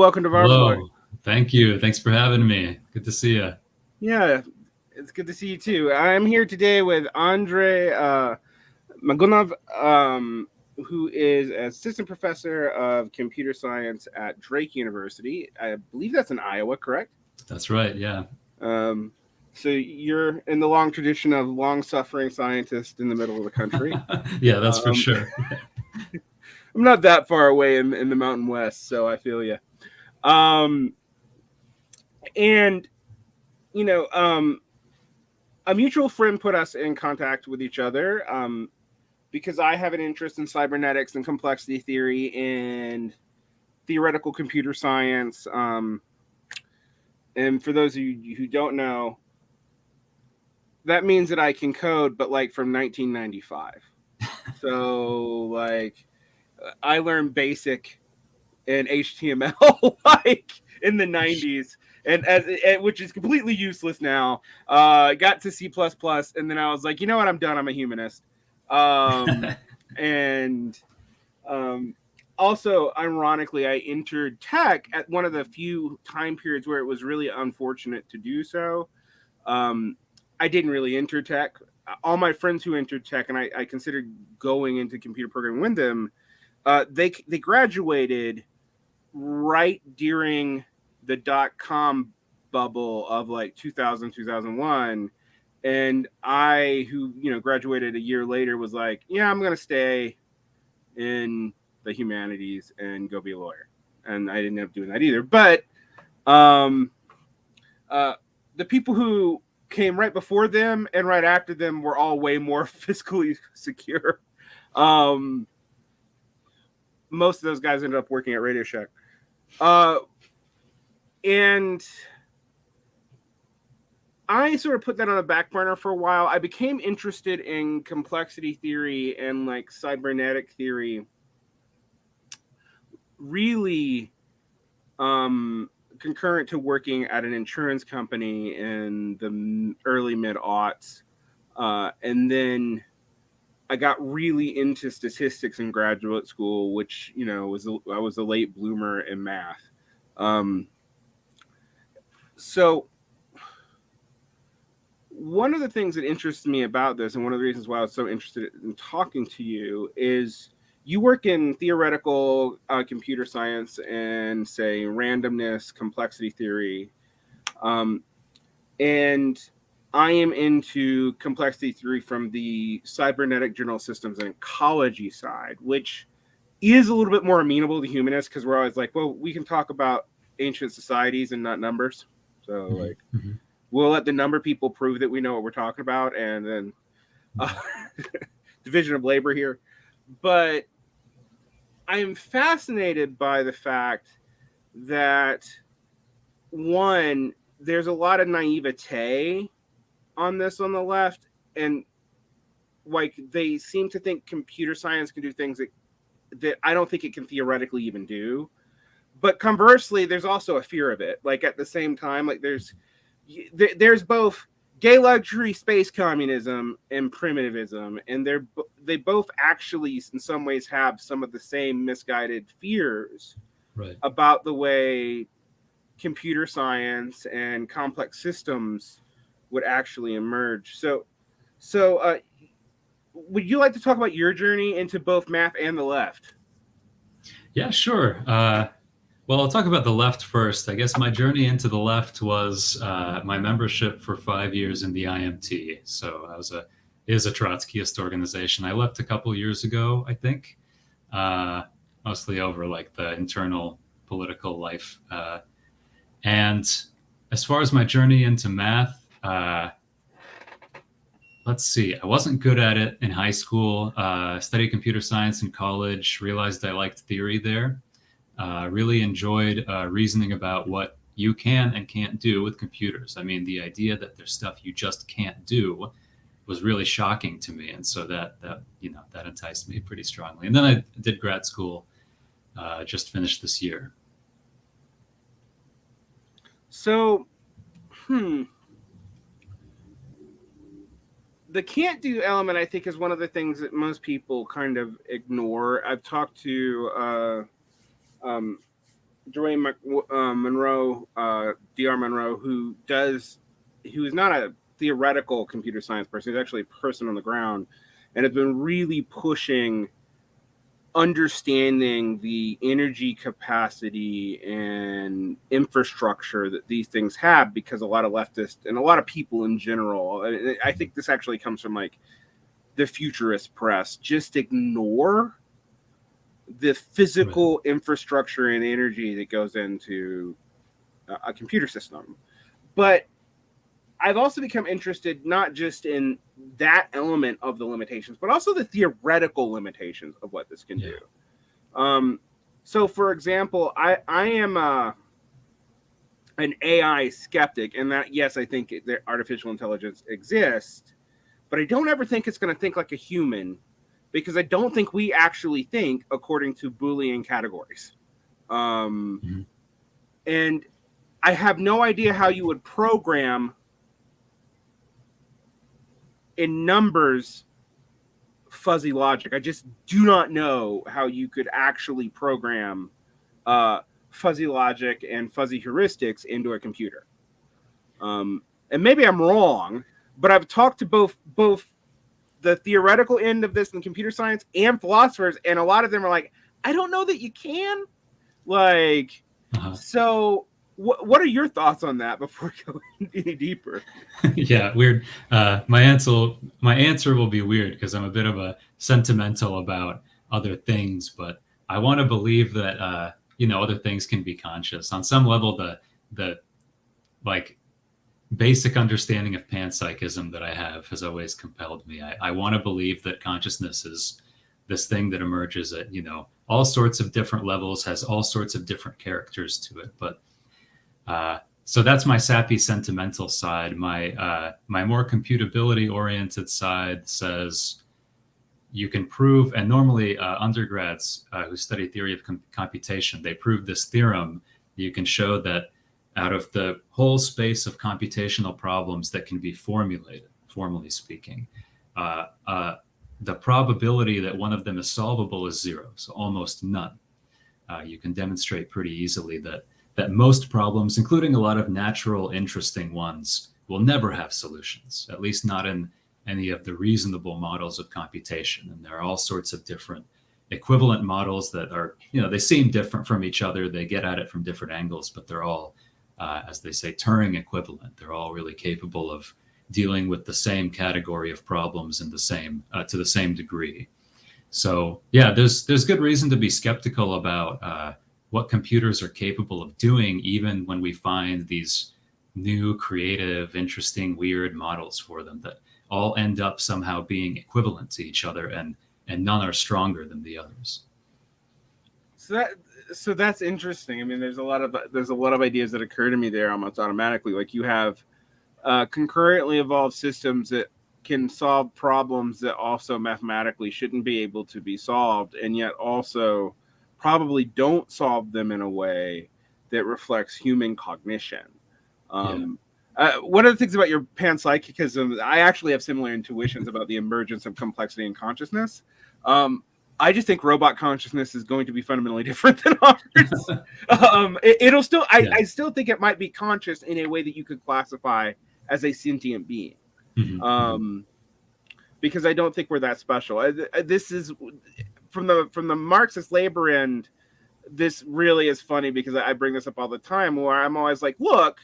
welcome to Varn. Hello. Thank you. Thanks for having me. Good to see you. Yeah, it's good to see you too. I'm here today with Andrei Migunov, who is assistant professor of computer science at Drake University. I believe that's in Iowa, correct? That's right. Yeah. So you're in the long tradition of long-suffering scientists in the middle of the country. Yeah, that's for sure. I'm not that far away in the Mountain West, so I feel you. And you know, a mutual friend put us in contact with each other because I have an interest in cybernetics and complexity theory and theoretical computer science. And for those of you who don't know, that means that I can code, but like from 1995. So like I learned BASIC and HTML like in the 90s. And which is completely useless now. Got to C++, and then I was like, you know what? I'm done. I'm a humanist. And also, ironically, I entered tech at one of the few time periods where it was really unfortunate to do so. I didn't really enter tech. All my friends who entered tech, and I considered going into computer programming with them, they graduated right during the .com bubble of like 2000, 2001. And I, who, graduated a year later, was like, yeah, I'm going to stay in the humanities and go be a lawyer. And I didn't end up doing that either. But the people who came right before them and right after them were all way more fiscally secure. Most of those guys ended up working at Radio Shack. And I sort of put that on the back burner for a while. I became interested in complexity theory and like cybernetic theory really concurrent to working at an insurance company in the early mid-aughts. And then I got really into statistics in graduate school, which, I was a late bloomer in math. So one of the things that interests me about this, and one of the reasons why I was so interested in talking to you, is you work in theoretical computer science and, say, randomness, complexity theory. And I am into complexity theory from the cybernetic general systems and ecology side, which is a little bit more amenable to humanists because we're always like, well, we can talk about ancient societies and not numbers. So, like, we'll let the number people prove that we know what we're talking about, and then division of labor here. But I am fascinated by the fact that, one, there's a lot of naivete on this on the left, and like they seem to think computer science can do things that I don't think it can theoretically even do. But conversely, there's also a fear of it. Like at the same time, like there's both gay luxury space communism and primitivism, and they both actually in some ways have some of the same misguided fears about the way computer science and complex systems would actually emerge. So would you like to talk about your journey into both math and the left? Yeah, sure. Well, I'll talk about the left first. I guess my journey into the left was my membership for 5 years in the IMT. So it is a Trotskyist organization. I left a couple years ago, I think, mostly over like the internal political life. And as far as my journey into math, let's see. I wasn't good at it in high school. Studied computer science in college, realized I liked theory there. Really enjoyed reasoning about what you can and can't do with computers. I mean, the idea that there's stuff you just can't do was really shocking to me, and so that enticed me pretty strongly. And then I did grad school, just finished this year. So, the can't do element, I think, is one of the things that most people kind of ignore. I've talked to Monroe, Dr. Monroe, who is not a theoretical computer science person. He's actually a person on the ground, and has been really pushing understanding the energy capacity and infrastructure that these things have, because a lot of leftists and a lot of people in general, I think this actually comes from like the futurist press, just ignore the physical infrastructure and energy that goes into a computer system. But I've also become interested not just in that element of the limitations, but also the theoretical limitations of what this can do. So, for example, I am an AI skeptic, and that, yes, I think that artificial intelligence exists, but I don't ever think it's going to think like a human, because I don't think we actually think according to Boolean categories. And I have no idea how you would program in numbers fuzzy logic. I just do not know how you could actually program fuzzy logic and fuzzy heuristics into a computer. And maybe I'm wrong, but I've talked to both the theoretical end of this in computer science and philosophers, and a lot of them are like, I don't know that you can. Like, so what are your thoughts on that before going any deeper? Yeah, weird. My answer will be weird because I'm a bit of a sentimental about other things, but I want to believe that other things can be conscious on some level. The like basic understanding of panpsychism that I have has always compelled me. I want to believe that consciousness is this thing that emerges at all sorts of different levels, has all sorts of different characters to it, but so that's my sappy sentimental side. My more computability oriented side says you can prove, and normally undergrads who study theory of computation, they prove this theorem. You can show that out of the whole space of computational problems that can be formulated, formally speaking, the probability that one of them is solvable is zero, so almost none. You can demonstrate pretty easily that most problems, including a lot of natural, interesting ones, will never have solutions, at least not in any of the reasonable models of computation. And there are all sorts of different equivalent models that are, they seem different from each other. They get at it from different angles, but they're all, as they say, Turing equivalent. They're all really capable of dealing with the same category of problems in the same to the same degree. So yeah, there's good reason to be skeptical about what computers are capable of doing, even when we find these new, creative, interesting, weird models for them that all end up somehow being equivalent to each other, and none are stronger than the others. So that's interesting. I mean, there's a lot of ideas that occur to me there almost automatically. Like, you have concurrently evolved systems that can solve problems that also mathematically shouldn't be able to be solved, and yet also probably don't solve them in a way that reflects human cognition. One of the things about your panpsychism, I actually have similar intuitions about the emergence of complexity and consciousness. I just think robot consciousness is going to be fundamentally different than ours. It'll still, I still think it might be conscious in a way that you could classify as a sentient being. Because I don't think we're that special. This is from the Marxist labor end. This really is funny because I bring this up all the time, where I'm always like, look,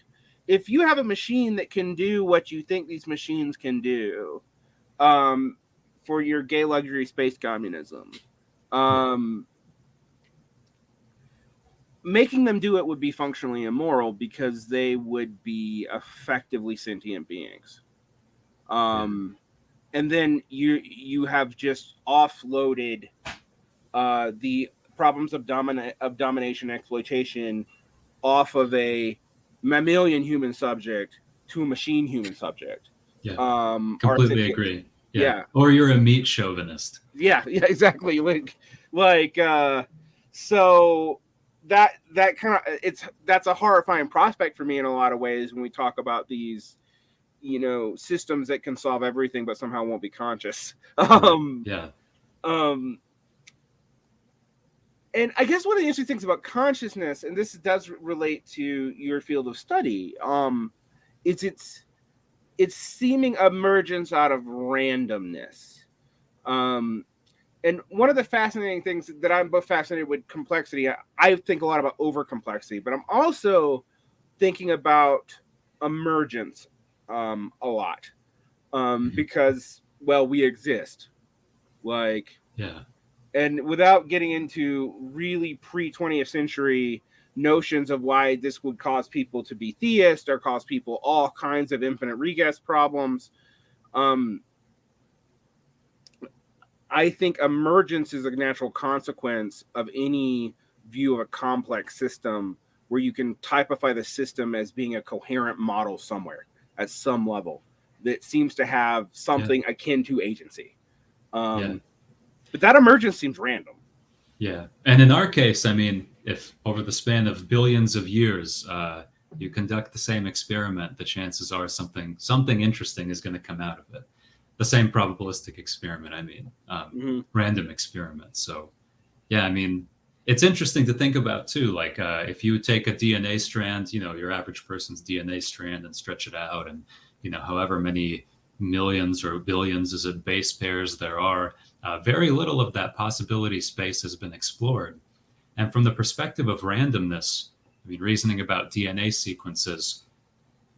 if you have a machine that can do what you think these machines can do, for your gay luxury space communism, making them do it would be functionally immoral, because they would be effectively sentient beings. And then you have just offloaded the problems of domination and exploitation off of a mammalian human subject to a machine human subject. Completely agree. Or you're a meat chauvinist. Yeah, exactly. So that kind of, that's a horrifying prospect for me in a lot of ways when we talk about these systems that can solve everything but somehow won't be conscious. And I guess one of the interesting things about consciousness, and this does relate to your field of study, is its seeming emergence out of randomness. And one of the fascinating things that I'm both fascinated with complexity, I think a lot about over complexity, but I'm also thinking about emergence a lot, because, well, we exist. Like, Yeah. and without getting into really pre-20th century notions of why this would cause people to be theists or cause people all kinds of infinite reguess problems, I think emergence is a natural consequence of any view of a complex system where you can typify the system as being a coherent model somewhere at some level that seems to have something akin to agency. Yeah. But that emergence seems random. Yeah. And in our case, I mean, if over the span of billions of years, you conduct the same experiment, the chances are something interesting is going to come out of it. The same probabilistic experiment, I mean, random experiment. So, yeah, I mean, it's interesting to think about too. Like, if you take a DNA strand, you know, your average person's DNA strand, and stretch it out, and you know, however many millions or billions is it base pairs there are, very little of that possibility space has been explored. And from the perspective of randomness, I mean, reasoning about DNA sequences,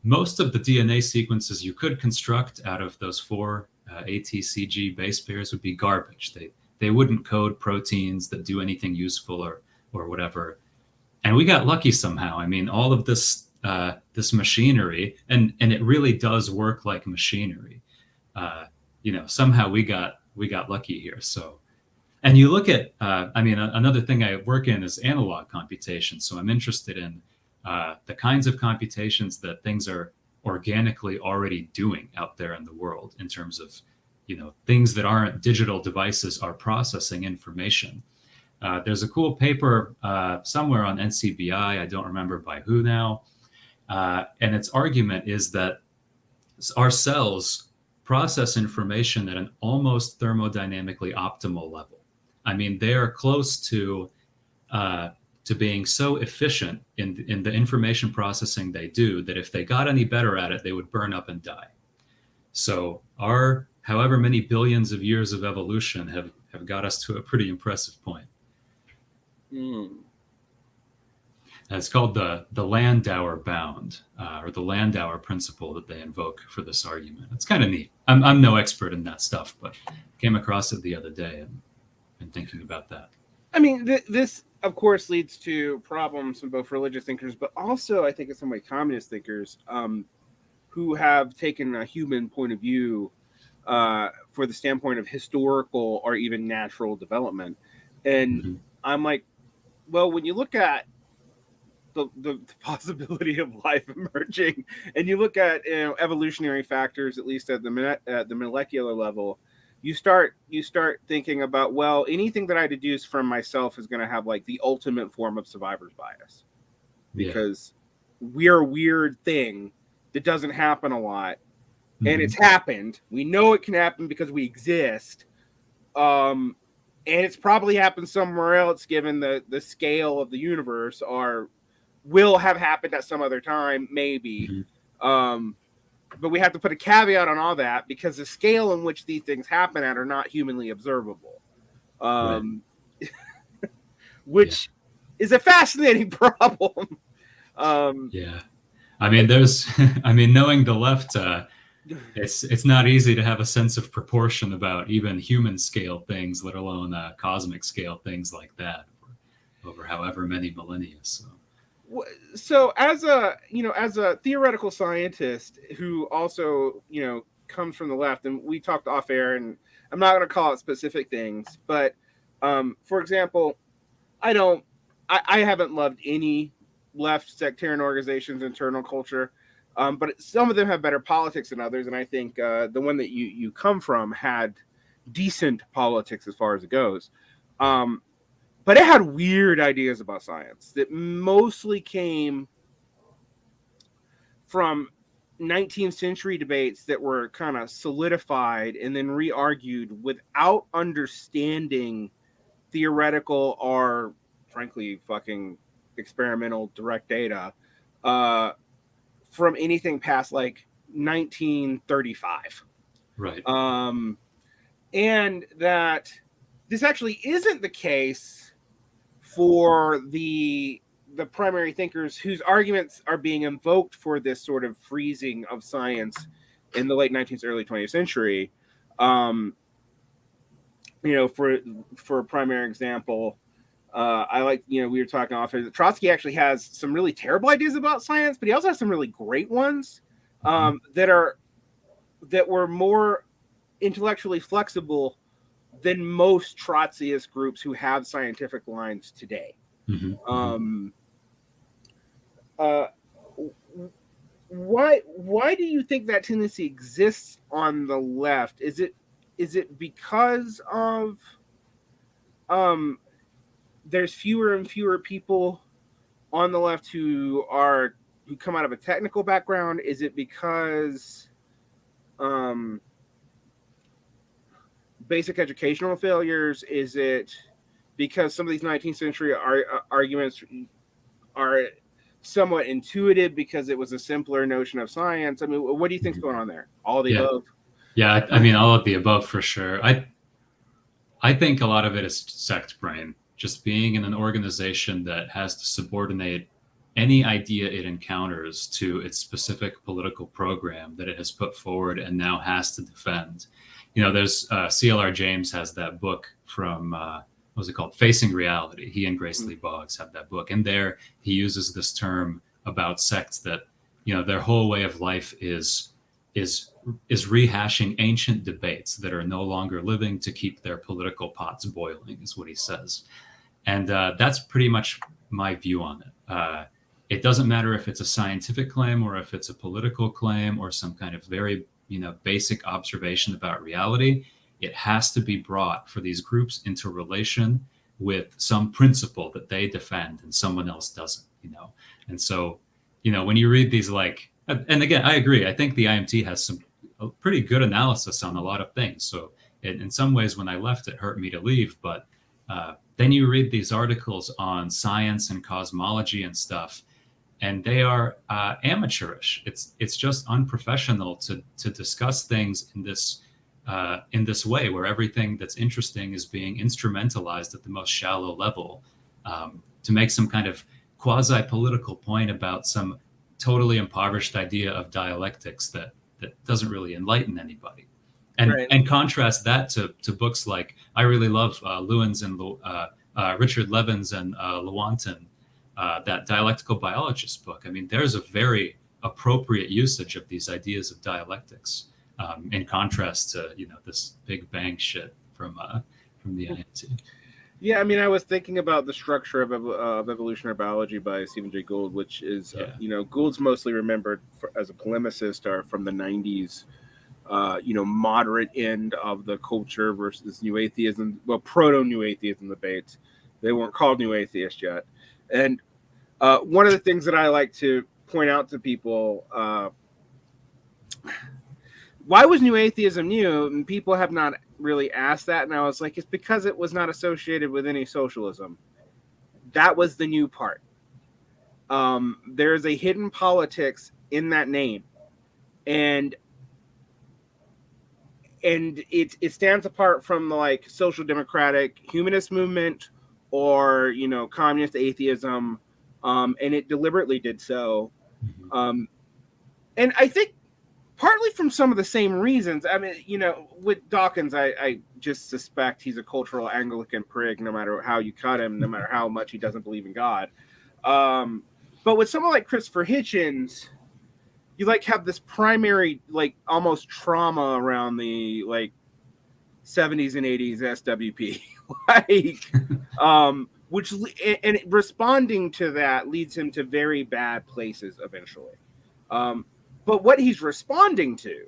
most of the DNA sequences you could construct out of those four ATCG base pairs would be garbage. They wouldn't code proteins that do anything useful or whatever. And we got lucky somehow. I mean, all of this this machinery, and it really does work like machinery. You know, somehow we got lucky here. So, and you look at, I mean, another thing I work in is analog computation. So I'm interested in the kinds of computations that things are organically already doing out there in the world in terms of, you know, things that aren't digital devices are processing information. There's a cool paper somewhere on NCBI, I don't remember by who now, and its argument is that our cells process information at an almost thermodynamically optimal level. I mean, they are close to being so efficient in the information processing they do that if they got any better at it, they would burn up and die. So our however many billions of years of evolution have got us to a pretty impressive point. It's called the Landauer bound, or the Landauer principle that they invoke for this argument. It's kind of neat. I'm no expert in that stuff, but came across it the other day and been thinking about that. I mean, this, of course, leads to problems from both religious thinkers, but also, I think, in some way, communist thinkers who have taken a human point of view for the standpoint of historical or even natural development. And I'm like, well, when you look at the possibility of life emerging, and you look at, you know, evolutionary factors, at least at the molecular level, you start thinking about, well, anything that I deduce from myself is going to have like the ultimate form of survivor's bias, because we're a weird thing that doesn't happen a lot, and it's happened. We know it can happen because we exist, and it's probably happened somewhere else given the scale of the universe, or will have happened at some other time, maybe. But we have to put a caveat on all that because the scale in which these things happen at are not humanly observable, which is a fascinating problem. I mean, there's, I mean, knowing the left, it's not easy to have a sense of proportion about even human scale things, let alone cosmic scale things like that over however many millennia. So as a theoretical scientist who also, you know, comes from the left, and we talked off air, and I'm not going to call it specific things, but for example, I haven't loved any left sectarian organizations' internal culture, but some of them have better politics than others, and I think the one that you come from had decent politics as far as it goes. But it had weird ideas about science that mostly came from 19th century debates that were kind of solidified and then re-argued without understanding theoretical or frankly fucking experimental direct data from anything past like 1935. Right. And that this actually isn't the case for the primary thinkers whose arguments are being invoked for this sort of freezing of science in the late 19th, early 20th century. For a primary example, I like, we were talking off. Trotsky actually has some really terrible ideas about science, but he also has some really great ones that were more intellectually flexible than most Trotskyist groups who have scientific lines today. Why do you think that tendency exists on the left? Is it because of there's fewer and fewer people on the left who come out of a technical background? Is it because basic educational failures? Is it because some of these 19th century arguments are somewhat intuitive because it was a simpler notion of science? I mean, what do you think's going on there? All of the above? Yeah, I mean, all of the above for sure. I think a lot of it is sect brain, just being in an organization that has to subordinate any idea it encounters to its specific political program that it has put forward and now has to defend. There's CLR James has that book from, what was it called? Facing Reality. He and Grace Lee Boggs have that book. And there he uses this term about sects that, their whole way of life is rehashing ancient debates that are no longer living to keep their political pots boiling, is what he says. And that's pretty much my view on it. It doesn't matter if it's a scientific claim or if it's a political claim or some kind of very, basic observation about reality. It has to be brought for these groups into relation with some principle that they defend and someone else doesn't, And so, when you read these, and again, I agree. I think the IMT has a pretty good analysis on a lot of things. So in some ways, when I left, it hurt me to leave. But then you read these articles on science and cosmology and stuff, and they are amateurish. It's just unprofessional to discuss things in this way, where everything that's interesting is being instrumentalized at the most shallow level to make some kind of quasi-political point about some totally impoverished idea of dialectics that doesn't really enlighten anybody. And Right. and contrast that to books like, I really love Lewin's and Richard Levin's and Lewontin, that dialectical biologist book. I mean, there's a very appropriate usage of these ideas of dialectics in contrast to this Big Bang shit from the IMT. Yeah, I mean, I was thinking about the structure of evolutionary biology by Stephen Jay Gould, which is, Gould's mostly remembered as a polemicist or from the 90s, moderate end of the culture versus new atheism, proto-new atheism debates. They weren't called new atheists yet. And one of the things that I like to point out to people, why was new atheism new? And people have not really asked that. And I was like, it's because it was not associated with any socialism. That was the new part. There's a hidden politics in that name. And it stands apart from the social democratic humanist movement or, communist atheism. And it deliberately did so. And I think partly from some of the same reasons. I mean, with Dawkins, I just suspect he's a cultural Anglican prig, no matter how you cut him, no matter how much he doesn't believe in God. But with someone like Christopher Hitchens, you have this primary, almost trauma around the 70s and 80s SWP, which and responding to that leads him to very bad places eventually. But what he's responding to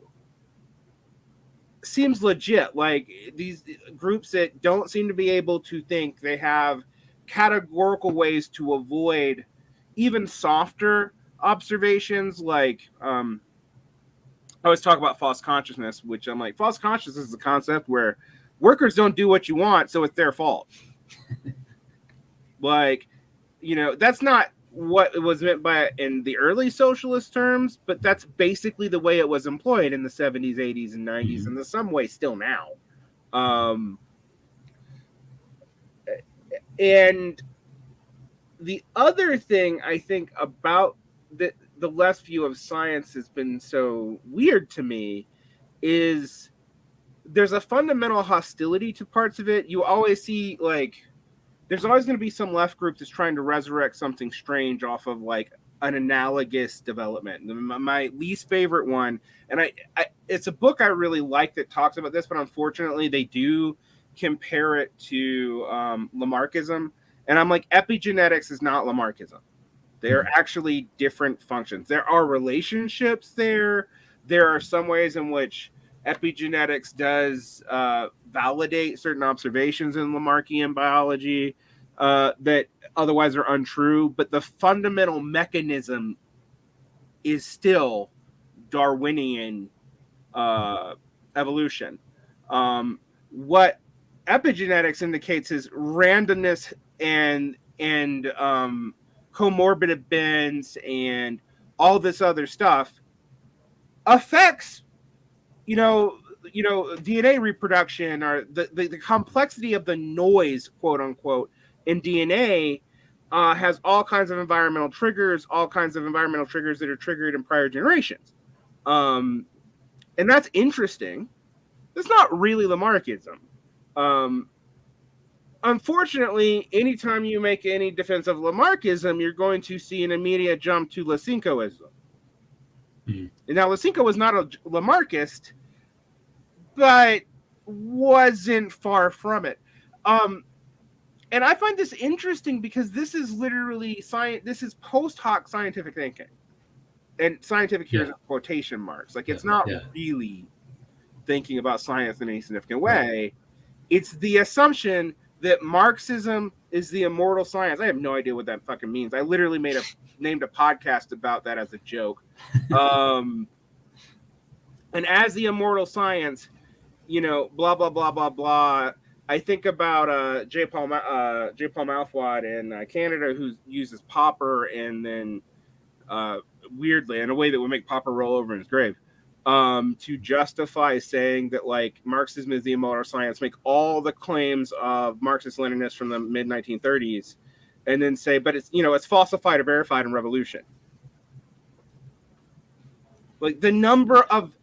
seems legit. These groups that don't seem to be able to think, they have categorical ways to avoid even softer observations. I always talk about false consciousness, which I'm like, false consciousness is a concept where workers don't do what you want, so it's their fault. Like, that's not what it was meant by in the early socialist terms, but that's basically the way it was employed in the 70s, 80s, and 90s, Mm-hmm. and in some way still now. And the other thing I think about the left view of science has been so weird to me is there's a fundamental hostility to parts of it. You always see, like, there's always going to be some left group that's trying to resurrect something strange off of like an analogous development. My least favorite one, and I it's a book I really like that talks about this, but unfortunately they do compare it to Lamarckism, and I'm like, epigenetics is not Lamarckism. They're actually different functions. There are relationships there. There are some ways in which epigenetics does validate certain observations in Lamarckian biology that otherwise are untrue, but the fundamental mechanism is still Darwinian evolution. What epigenetics indicates is randomness and comorbid events and all this other stuff affects DNA reproduction, or the complexity of the noise, quote unquote, in DNA has all kinds of environmental triggers that are triggered in prior generations. And that's interesting. It's not really Lamarckism. Unfortunately, anytime you make any defense of Lamarckism, you're going to see an immediate jump to Lysenkoism. And now, Lysenko was not a Lamarckist, but wasn't far from it. And I find this interesting because this is literally science. This is post hoc scientific thinking, and scientific here is in quotation marks. Like, it's not really thinking about science in any significant way. Right. It's the assumption that Marxism is the immortal science. I have no idea what that fucking means. I literally named a podcast about that as a joke. And as the immortal science, blah blah blah blah blah. I think about J. Paul Malfwad in Canada, who uses Popper, and then weirdly, in a way that would make Popper roll over in his grave, to justify saying that, like, Marxism is the immortal science, make all the claims of Marxist-Leninists from the mid-1930s, and then say, but it's it's falsified or verified in Revolution. Like, the number of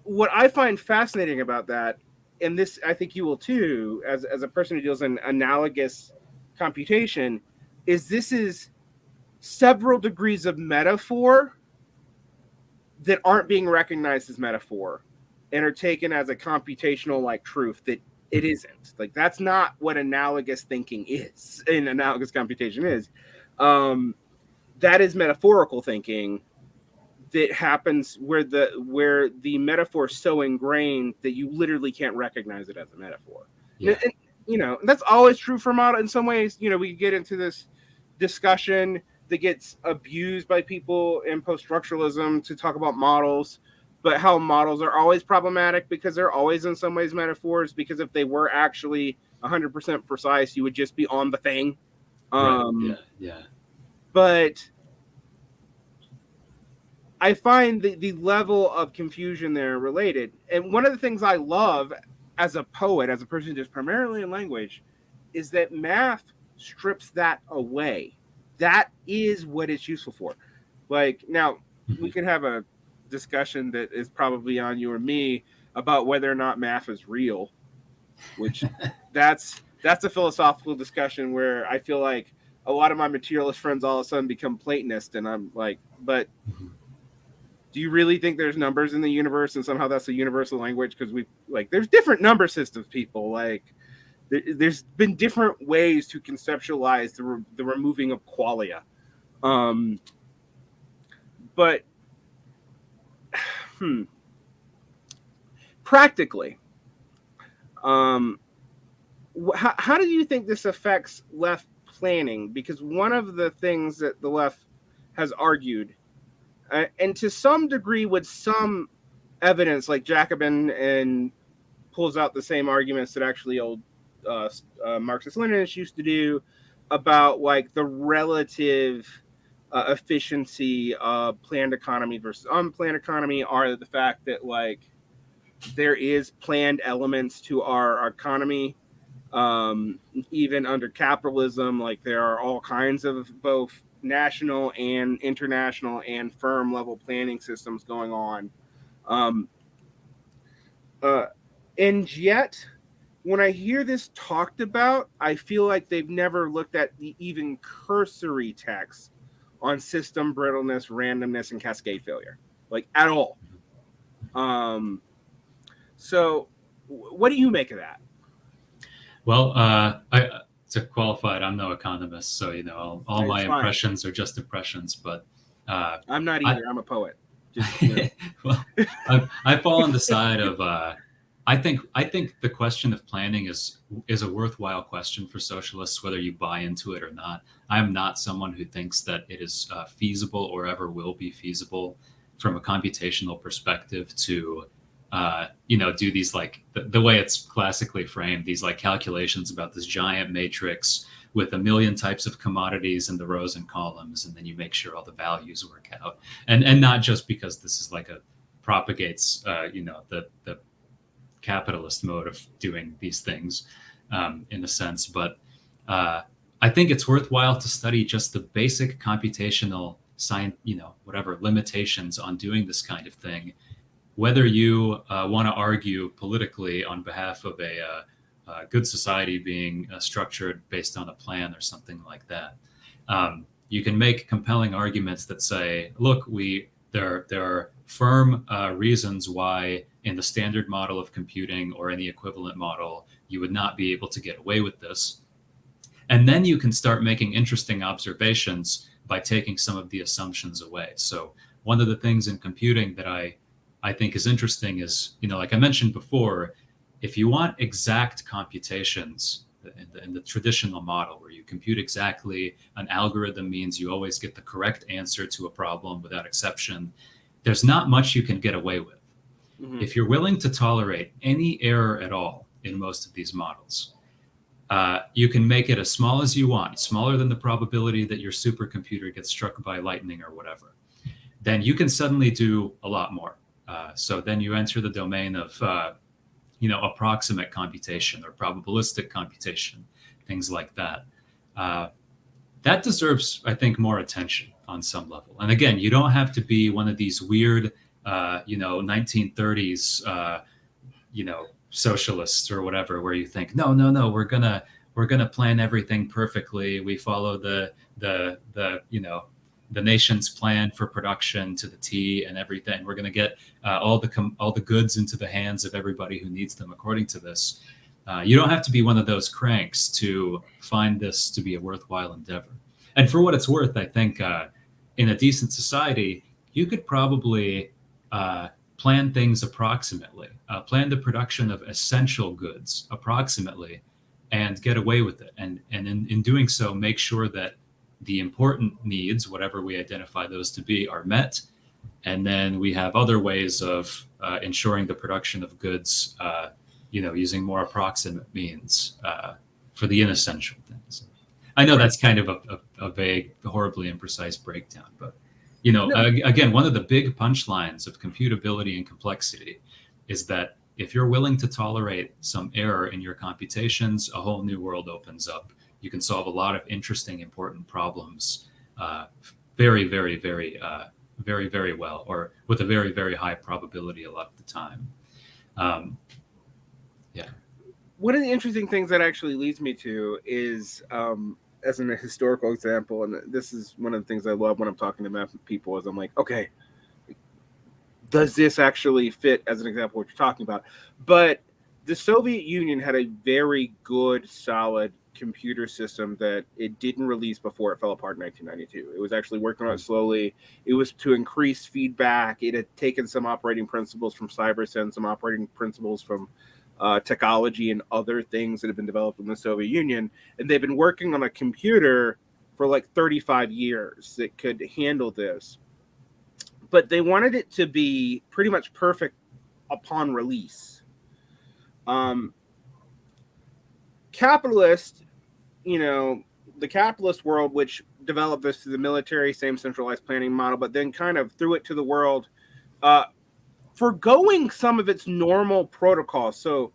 what I find fascinating about that, and this I think you will too, as a person who deals in analogous computation, is this is several degrees of metaphor that aren't being recognized as metaphor and are taken as a computational like truth that it isn't. Like, that's not what analogous thinking is, and analogous computation is. That is metaphorical thinking that happens where the metaphor is so ingrained that you literally can't recognize it as a metaphor. Yeah. And that's always true for model. In some ways, we get into this discussion that gets abused by people in post-structuralism to talk about models, but how models are always problematic because they're always in some ways metaphors, because if they were actually 100% precise, you would just be on the thing. Right. Yeah. But I find the level of confusion there related. And one of the things I love as a poet, as a person who does primarily in language, is that math strips that away. That is what it's useful for. Like, now we can have a discussion that is probably on you or me about whether or not math is real, which that's a philosophical discussion where I feel like a lot of my materialist friends all of a sudden become Platonist, and I'm like, but do you really think there's numbers in the universe and somehow that's a universal language? Because there's different number systems, people. Like, there's been different ways to conceptualize the removing of qualia. But practically, how do you think this affects left planning? Because one of the things that the left has argued, and to some degree with some evidence, like Jacobin, and pulls out the same arguments that actually old Marxist-Leninists used to do, about like the relative efficiency of planned economy versus unplanned economy, are the fact that like there is planned elements to our economy. Even under capitalism, like there are all kinds of both national and international and firm level planning systems going on. Um, uh, and yet, when I hear this talked about, I feel like they've never looked at the even cursory text on system brittleness, randomness, and cascade failure, like at all. Um, so, what do you make of that? Well, to qualify it, I'm no economist, so all my It's fine. impressions are just impressions. But I'm not I either. I'm a poet. Just well, I fall on the side of I think the question of planning is a worthwhile question for socialists, whether you buy into it or not. I am not someone who thinks that it is feasible or ever will be feasible from a computational perspective to do these like the way it's classically framed, these like calculations about this giant matrix with a million types of commodities in the rows and columns, and then you make sure all the values work out, and not just because this is like a propagates the capitalist mode of doing these things, in a sense. But I think it's worthwhile to study just the basic computational science, whatever limitations on doing this kind of thing, whether you want to argue politically on behalf of a good society being structured based on a plan or something like that. You can make compelling arguments that say, look, there are firm reasons why in the standard model of computing or any equivalent model you would not be able to get away with this. And then you can start making interesting observations by taking some of the assumptions away. So one of the things in computing that I think is interesting is, like I mentioned before, if you want exact computations in the traditional model where you compute exactly, an algorithm means you always get the correct answer to a problem without exception, there's not much you can get away with. mm-hmm. If you're willing to tolerate any error at all in most of these models, you can make it as small as you want, smaller than the probability that your supercomputer gets struck by lightning or whatever. Then you can suddenly do a lot more. So then you enter the domain of approximate computation or probabilistic computation, things like that. That deserves, I think, more attention on some level. And again, you don't have to be one of these weird, 1930s, socialists or whatever, where you think, no, we're gonna plan everything perfectly. We follow the nation's plan for production to the T and everything. We're going to get all the goods into the hands of everybody who needs them according to this. You don't have to be one of those cranks to find this to be a worthwhile endeavor. And for what it's worth, I think in a decent society, you could probably plan things approximately, plan the production of essential goods approximately, and get away with it. And in doing so, make sure that the important needs, whatever we identify those to be, are met. And then we have other ways of ensuring the production of goods, using more approximate means for the inessential things. I know that's kind of a vague, horribly imprecise breakdown, but again, one of the big punchlines of computability and complexity is that if you're willing to tolerate some error in your computations, a whole new world opens up. You can solve a lot of interesting, important problems very, very, very, very, very well, or with a very, very high probability a lot of the time. Yeah. One of the interesting things that actually leads me to is, as a historical example, and this is one of the things I love when I'm talking to math people, is I'm like, okay, does this actually fit as an example of what you're talking about? But the Soviet Union had a very good, solid computer system that it didn't release before it fell apart in 1992. It was actually working on it slowly. It was to increase feedback. It had taken some operating principles from Cybersyn, some operating principles from technology and other things that have been developed in the Soviet Union. And they've been working on a computer for like 35 years that could handle this. But they wanted it to be pretty much perfect upon release. Capitalist, the capitalist world, which developed this to the military, same centralized planning model, but then kind of threw it to the world, forgoing some of its normal protocols. So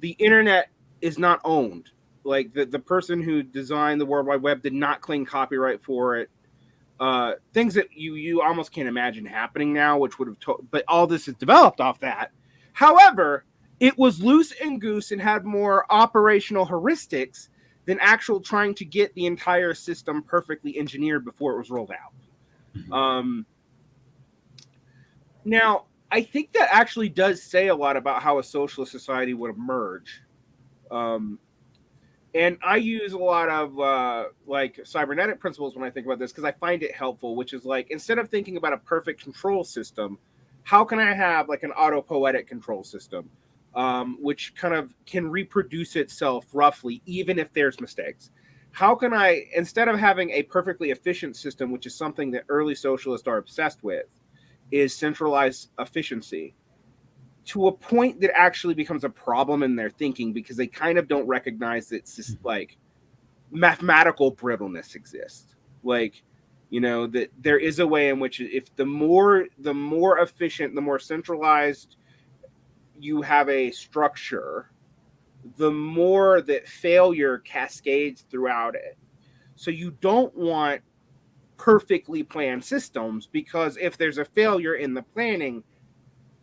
the internet is not owned. Like the person who designed the World Wide Web did not claim copyright for it. Things that you almost can't imagine happening now, which would have but all this is developed off that. However, it was loose and goose and had more operational heuristics than actual trying to get the entire system perfectly engineered before it was rolled out. Now, I think that actually does say a lot about how a socialist society would emerge. And I use a lot of like cybernetic principles when I think about this, because I find it helpful, which is like, instead of thinking about a perfect control system, how can I have like an autopoietic control system, which kind of can reproduce itself roughly, even if there's mistakes? How can I, instead of having a perfectly efficient system, which is something that early socialists are obsessed with, is centralized efficiency, to a point that actually becomes a problem in their thinking, because they kind of don't recognize that it's just like mathematical brittleness exists. Like, you know, that there is a way in which if the more efficient, the more centralized you have a structure, the more that failure cascades throughout it. So you don't want perfectly planned systems, because if there's a failure in the planning,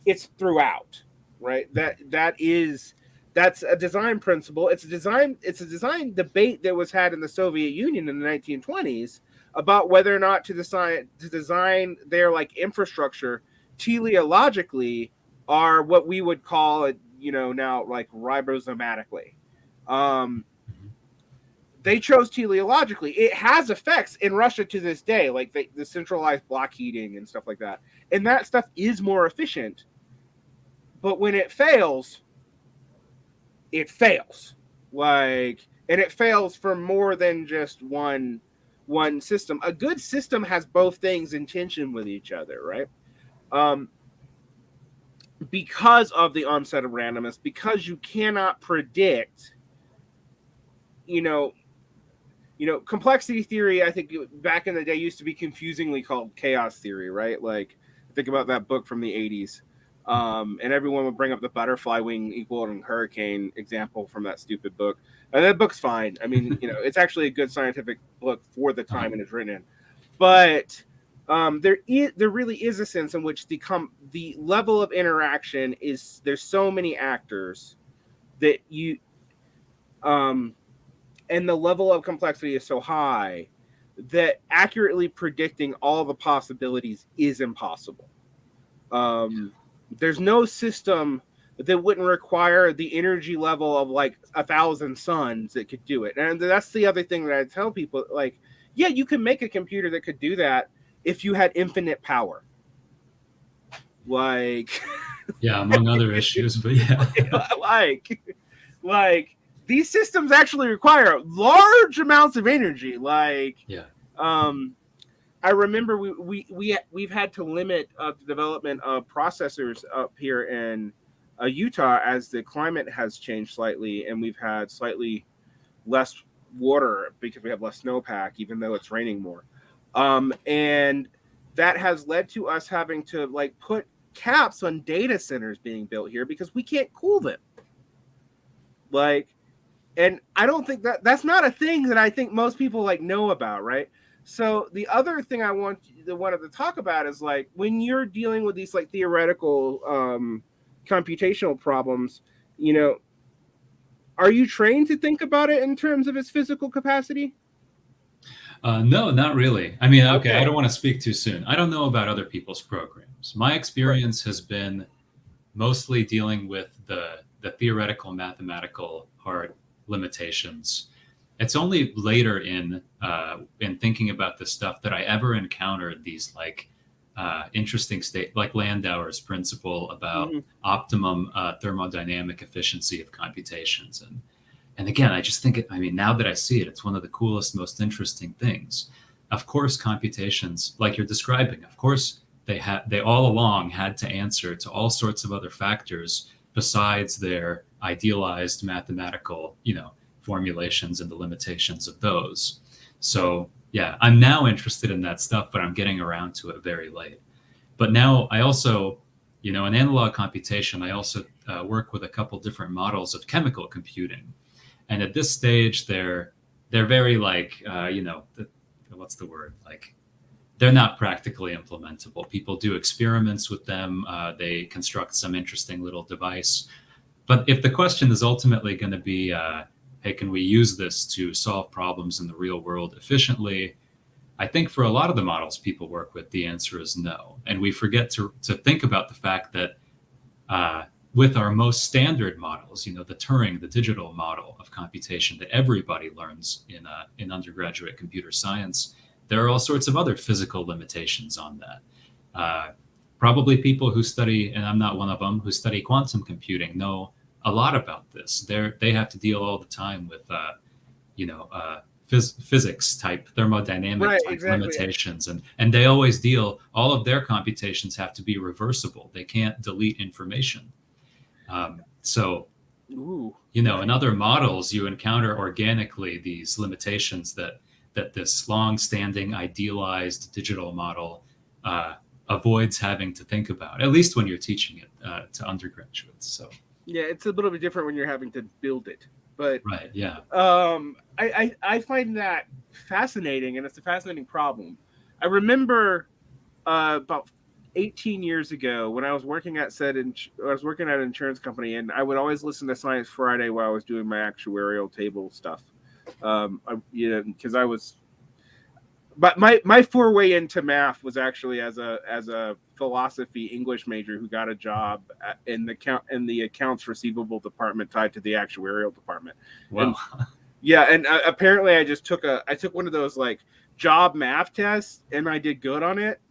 it's throughout, right? That's a design principle. It's a design debate that was had in the Soviet Union in the 1920s about whether or not to design their like infrastructure teleologically, or what we would call it, you know, now like ribosomatically. They chose teleologically. It has effects in Russia to this day, like the centralized block heating and stuff like that. And that stuff is more efficient. But when it fails, it fails. Like, and it fails for more than just one system. A good system has both things in tension with each other, right? Because of the onset of randomness, because you cannot predict, you know, complexity theory, I think back in the day used to be confusingly called chaos theory, right? Like, think about that book from the 80s. And everyone would bring up the butterfly wing equaling hurricane example from that stupid book. And that book's fine. I mean, you know, it's actually a good scientific book for the time it is written in. But there really is a sense in which the level of interaction is, there's so many actors that you and the level of complexity is so high that accurately predicting all the possibilities is impossible. There's no system that wouldn't require the energy level of like 1,000 suns that could do it. And that's the other thing that I tell people, like, yeah, you can make a computer that could do that if you had infinite power. Like, yeah, among other issues, but yeah. like these systems actually require large amounts of energy. Like, yeah. I remember we've had to limit the development of processors up here in Utah as the climate has changed slightly, and we've had slightly less water because we have less snowpack, even though it's raining more. And that has led to us having to like put caps on data centers being built here because we can't cool them. Like, and I don't think that's not a thing that I think most people like know about, right? So the other thing I wanted to talk about is like when you're dealing with these like theoretical computational problems, you know, are you trained to think about it in terms of its physical capacity? No, not really. I mean, okay, I don't want to speak too soon. I don't know about other people's programs. My experience has been mostly dealing with the theoretical mathematical hard limitations. It's only later in thinking about this stuff that I ever encountered these like interesting state, like Landauer's principle about optimum thermodynamic efficiency of computations. And again, I just think I mean, now that I see it, it's one of the coolest, most interesting things. Of course, computations, like you're describing, of course, they all along had to answer to all sorts of other factors besides their idealized mathematical, formulations and the limitations of those. So yeah, I'm now interested in that stuff, but I'm getting around to it very late. But now I also, in analog computation, I also work with a couple different models of chemical computing. And at this stage, they're very like, what's the word? Like, they're not practically implementable. People do experiments with them. They construct some interesting little device. But if the question is ultimately going to be, hey, can we use this to solve problems in the real world efficiently? I think for a lot of the models people work with, the answer is no. And we forget to think about the fact that with our most standard models, the Turing, the digital model of computation that everybody learns in undergraduate computer science, there are all sorts of other physical limitations on that. Probably people who study, and I'm not one of them, who study quantum computing know a lot about this. They have to deal all the time with, physics type, thermodynamic Right, type exactly. limitations, and they always deal. All of their computations have to be reversible. They can't delete information. So, Ooh. in other models, you encounter organically these limitations that this long-standing idealized digital model avoids having to think about, at least when you're teaching it to undergraduates. So Yeah, it's a little bit different when you're having to build it, but right, yeah, I find that fascinating, and it's a fascinating problem. I remember about 18 years ago when I was working at an insurance company, and I would always listen to Science Friday while I was doing my actuarial table stuff. Because I was, but my foray into math was actually as a philosophy English major who got a job in the accounts receivable department tied to the actuarial department. wow. And apparently I took one of those like job math tests, and I did good on it.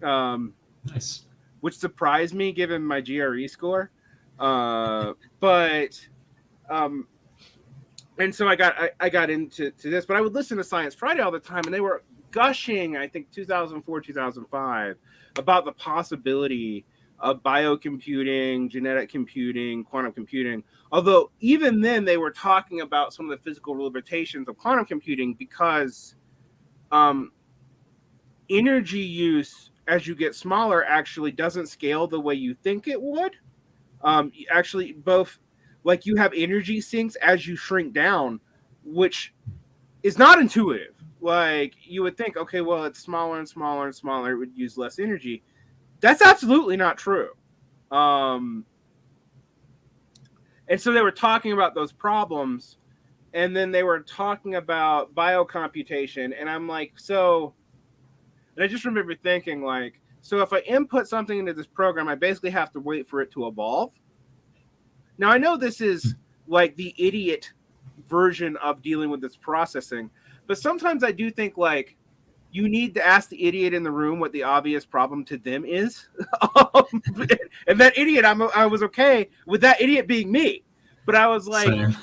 Nice. Which surprised me given my GRE score. But and so I got into this, but I would listen to Science Friday all the time, and they were gushing, I think 2004, 2005, about the possibility of biocomputing, genetic computing, quantum computing. Although even then they were talking about some of the physical limitations of quantum computing because energy use as you get smaller actually doesn't scale the way you think it would. Actually, both like you have energy sinks as you shrink down, which is not intuitive. Like you would think, okay, well, it's smaller and smaller and smaller, it would use less energy. That's absolutely not true. And so they were talking about those problems, and then they were talking about biocomputation, and I'm like, and I just remember thinking, like, so if I input something into this program, I basically have to wait for it to evolve. Now, I know this is like the idiot version of dealing with this processing, but sometimes I do think, like, you need to ask the idiot in the room what the obvious problem to them is. And that idiot, I was okay with that idiot being me. But I was like,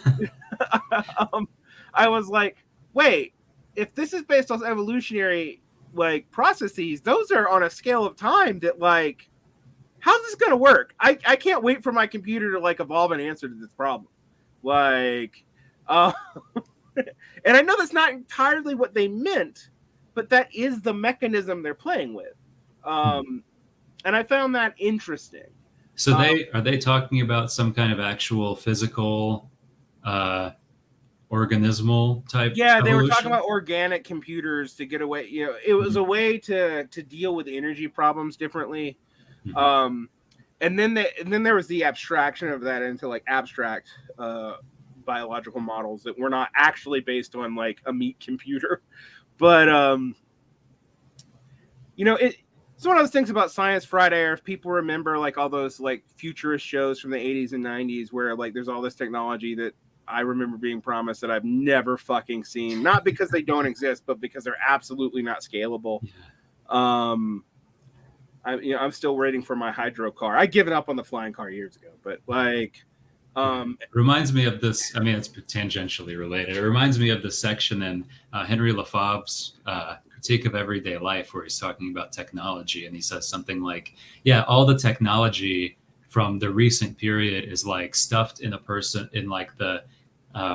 I was like, wait, if this is based on evolutionary like processes, those are on a scale of time that like, how's this gonna work? I can't wait for my computer to like evolve an answer to this problem. Like, and I know that's not entirely what they meant, but that is the mechanism they're playing with. And I found that interesting. So are they talking about some kind of actual physical organismal type Yeah, they were talking evolution? about organic computers to get away. It was a way to deal with energy problems differently. And then there was the abstraction of that into like abstract biological models that were not actually based on like a meat computer. But it's one of those things about Science Friday, or if people remember like all those like futurist shows from the 80s and 90s where like there's all this technology that I remember being promised that I've never fucking seen, not because they don't exist, but because they're absolutely not scalable. I'm still waiting for my hydro car. I given up on the flying car years ago, but like, it reminds me of this. I mean, it's tangentially related. It reminds me of the section in Henry Lefebvre's Critique of Everyday Life, where he's talking about technology, and he says something like, "Yeah, all the technology from the recent period is like stuffed in a person in like the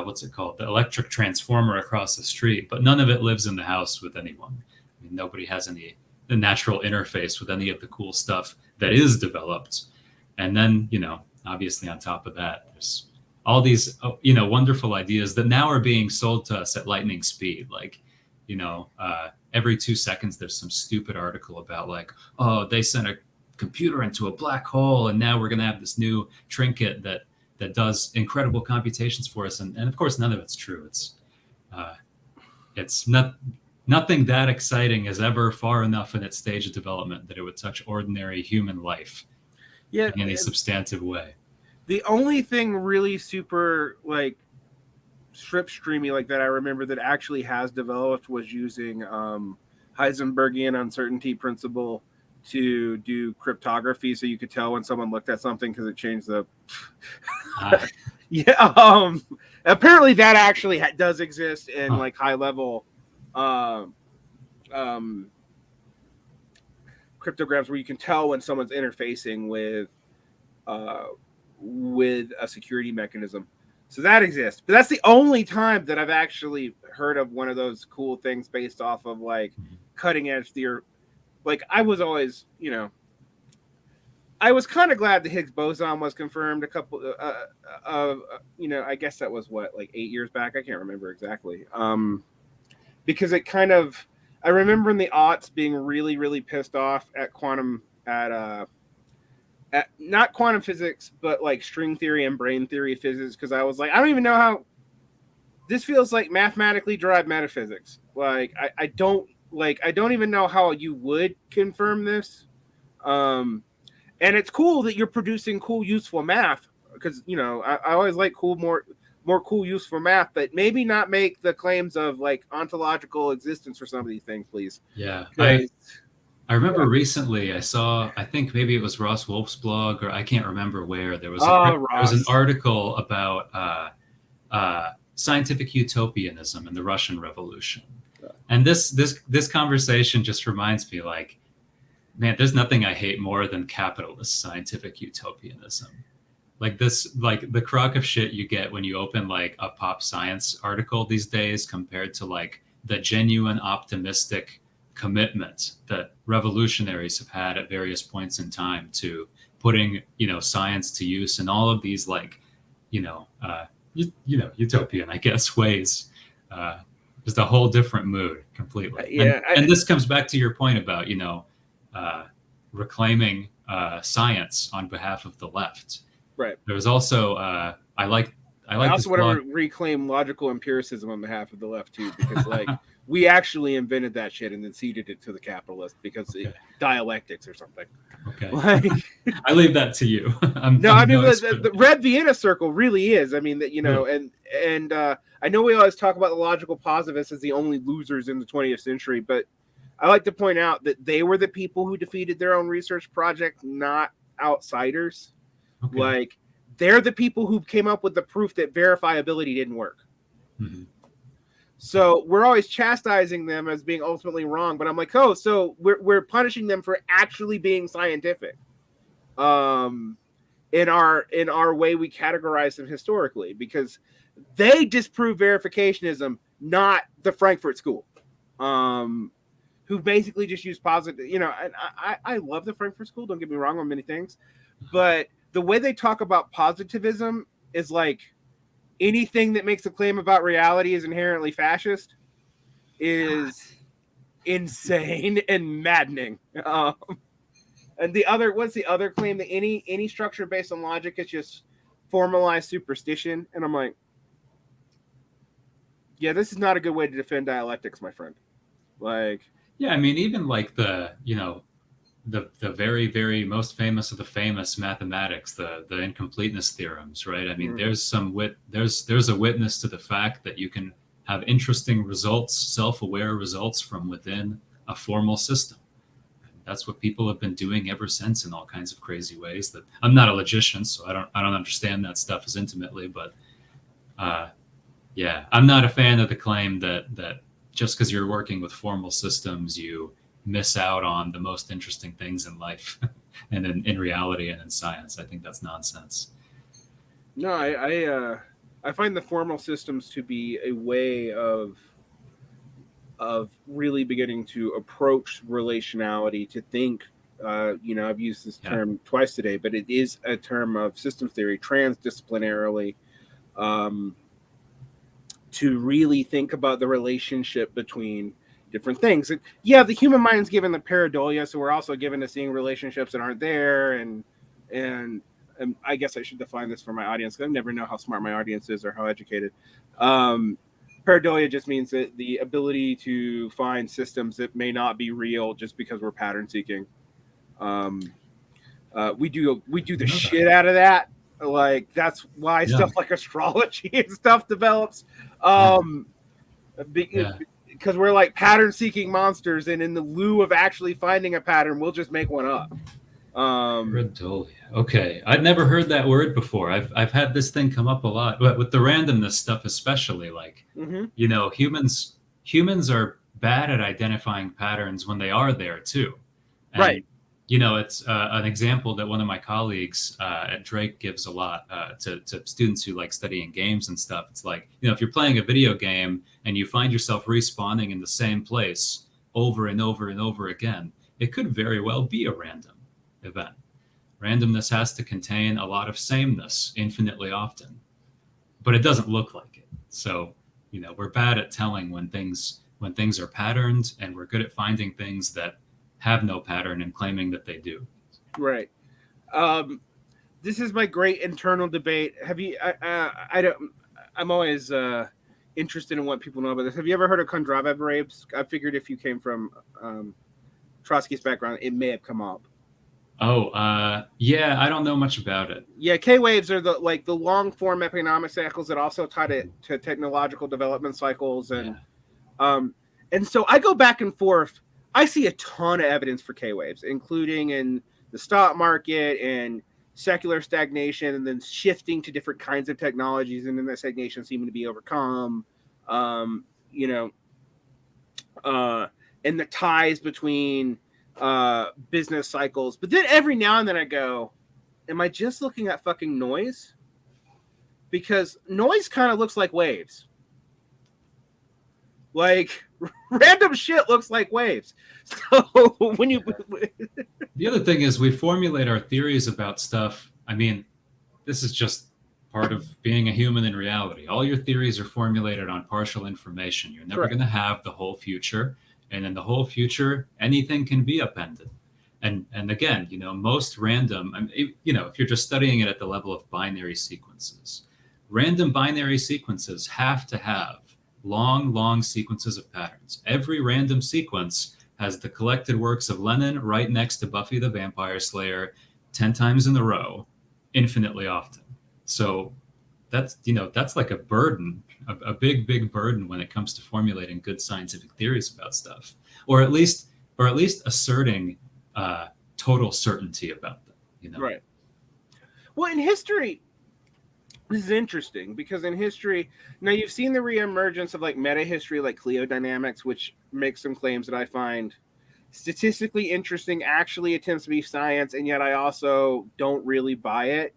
what's it called, the electric transformer across the street, but none of it lives in the house with anyone. I mean, nobody has any the natural interface with any of the cool stuff that is developed. And then, obviously on top of that, there's all these, wonderful ideas that now are being sold to us at lightning speed. Like, every 2 seconds, there's some stupid article about like, oh, they sent a computer into a black hole, and now we're going to have this new trinket that does incredible computations for us. And of course, none of it's true. It's nothing that exciting is ever far enough in its stage of development that it would touch ordinary human life in any substantive way. The only thing really super like strip streamy like that I remember that actually has developed was using Heisenbergian uncertainty principle to do cryptography, so you could tell when someone looked at something because it changed the yeah. Apparently that actually does exist in like high level cryptograms where you can tell when someone's interfacing with a security mechanism. So that exists, but that's the only time that I've actually heard of one of those cool things based off of like cutting edge theory. Like I was always, I was kind of glad the Higgs boson was confirmed a couple I guess that was like 8 years back. I can't remember exactly. Because it kind of, I remember in the aughts being really, really pissed off at not quantum physics, but like string theory and brain theory physics. Cause I was like, I don't even know how this feels like mathematically derived metaphysics. Like, I don't even know how you would confirm this. And it's cool that you're producing cool, useful math because, I always like more cool, useful math, but maybe not make the claims of like ontological existence for some of these things, please. Yeah. I remember recently I saw, I think maybe it was Ross Wolf's blog, or I can't remember where, there was an article about scientific utopianism and the Russian Revolution. And this conversation just reminds me, like, man, there's nothing I hate more than capitalist scientific utopianism. Like this, like the crock of shit you get when you open like a pop science article these days compared to like the genuine optimistic commitment that revolutionaries have had at various points in time to putting, science to use in all of these like, utopian, I guess, ways. Just a whole different mood completely. Yeah, and this comes back to your point about, reclaiming science on behalf of the left. Right. There was also, I also want to reclaim logical empiricism on behalf of the left too, because like we actually invented that shit and then ceded it to the capitalists because dialectics or something. Okay. Like, I leave that to you. The Red Vienna Circle really is. I mean that and I know we always talk about the logical positivists as the only losers in the 20th century, but I like to point out that they were the people who defeated their own research project, not outsiders. Okay. Like they're the people who came up with the proof that verifiability didn't work. Mm-hmm. So we're always chastising them as being ultimately wrong, but I'm like, oh, so we're punishing them for actually being scientific. In our way we categorize them historically, because they disprove verificationism, not the Frankfurt School, who basically just use positive, and I love the Frankfurt School, don't get me wrong on many things, but the way they talk about positivism is like anything that makes a claim about reality is inherently fascist is insane and maddening. And what's the other claim? That any structure based on logic is just formalized superstition. And I'm like, yeah, this is not a good way to defend dialectics, my friend. Like, yeah, I mean, even like the very, very most famous of the famous mathematics, the incompleteness theorems, right? I mean, there's a witness to the fact that you can have interesting results, self-aware results from within a formal system. That's what people have been doing ever since in all kinds of crazy ways. That I'm not a logician, so I don't understand that stuff as intimately, but yeah, I'm not a fan of the claim that just because you're working with formal systems, you miss out on the most interesting things in life and in reality and in science. I think that's nonsense. No, I find the formal systems to be a way of really beginning to approach relationality, to think. I've used this Yeah. term twice today, but it is a term of systems theory, transdisciplinarily, um, to really think about the relationship between different things. And yeah, the human mind's given the pareidolia, so we're also given to seeing relationships that aren't there, and I guess I should define this for my audience, because I never know how smart my audience is or how educated. Pareidolia just means that the ability to find systems that may not be real just because we're pattern seeking. Um, we do the shit out of that. Like, that's why Yeah. stuff like astrology and stuff develops. Yeah. Yeah. Because we're like pattern seeking monsters, and in the lieu of actually finding a pattern, we'll just make one up. Pareidolia. Okay, I'd never heard that word before. I've had this thing come up a lot, but with the randomness stuff especially. Like, Mm-hmm. humans are bad at identifying patterns when they are there too, and Right. it's an example that one of my colleagues at Drake gives a lot to students who like studying games and stuff. It's like, if you're playing a video game and you find yourself respawning in the same place over and over and over again, it could very well be a random event. Randomness has to contain a lot of sameness infinitely often, but it doesn't look like it. So, we're bad at telling when things are patterned, and we're good at finding things that have no pattern and claiming that they do. Right. This is my great internal debate. Have you? I don't. I'm always interested in what people know about this. Have you ever heard of Kondravev rapes? I figured if you came from Trotsky's background, it may have come up. Oh, yeah, I don't know much about it. Yeah, K waves are the long form economic cycles that also tie to technological development cycles, Yeah. and so I go back and forth. I see a ton of evidence for K waves, including in the stock market and secular stagnation, and then shifting to different kinds of technologies, and then that stagnation seeming to be overcome. Um, you know, and the ties between business cycles. But then every now and then I go, am I just looking at fucking noise? Because noise kind of looks like waves. Like, random shit looks like waves. So when you The other thing is, we formulate our theories about stuff. I mean, this is just part of being a human in reality. All your theories are formulated on partial information. You're never Correct. going to have the whole future, and in the whole future, anything can be appended. And again, most random. If you're just studying it at the level of binary sequences, random binary sequences have to have long, long sequences of patterns. Every random sequence has the collected works of Lenin right next to Buffy the Vampire Slayer 10 times in a row, infinitely often. So that's like a burden, a big, big burden when it comes to formulating good scientific theories about stuff, or at least asserting total certainty about them. Right. Well, in history, this is interesting because in history, now you've seen the reemergence of like meta history, like Cleodynamics, which makes some claims that I find statistically interesting, actually attempts to be science, and yet I also don't really buy it.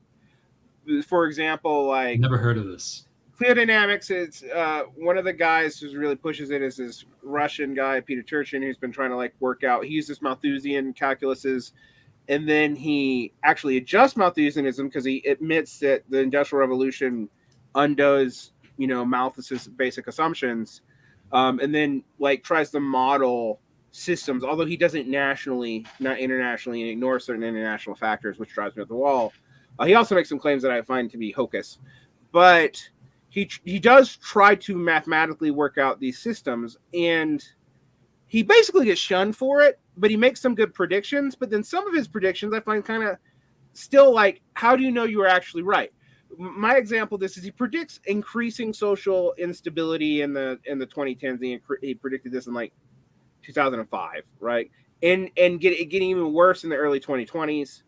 For example, like Never heard of this. Cleodynamics, it's one of the guys who really pushes it is this Russian guy, Peter Turchin, who's been trying to like work out. He uses Malthusian calculuses, and then he actually adjusts Malthusianism because he admits that the Industrial Revolution undoes, Malthus's basic assumptions, and then like tries to model systems, although he doesn't nationally, not internationally, and ignores certain international factors, which drives me up the wall. He also makes some claims that I find to be hocus, but he does try to mathematically work out these systems, and he basically gets shunned for it, but he makes some good predictions. But then some of his predictions I find kind of still like, how do you know you were actually right? My example of this is he predicts increasing social instability in the 2010s. He predicted this in like 2005, right? And getting even worse in the early 2020s.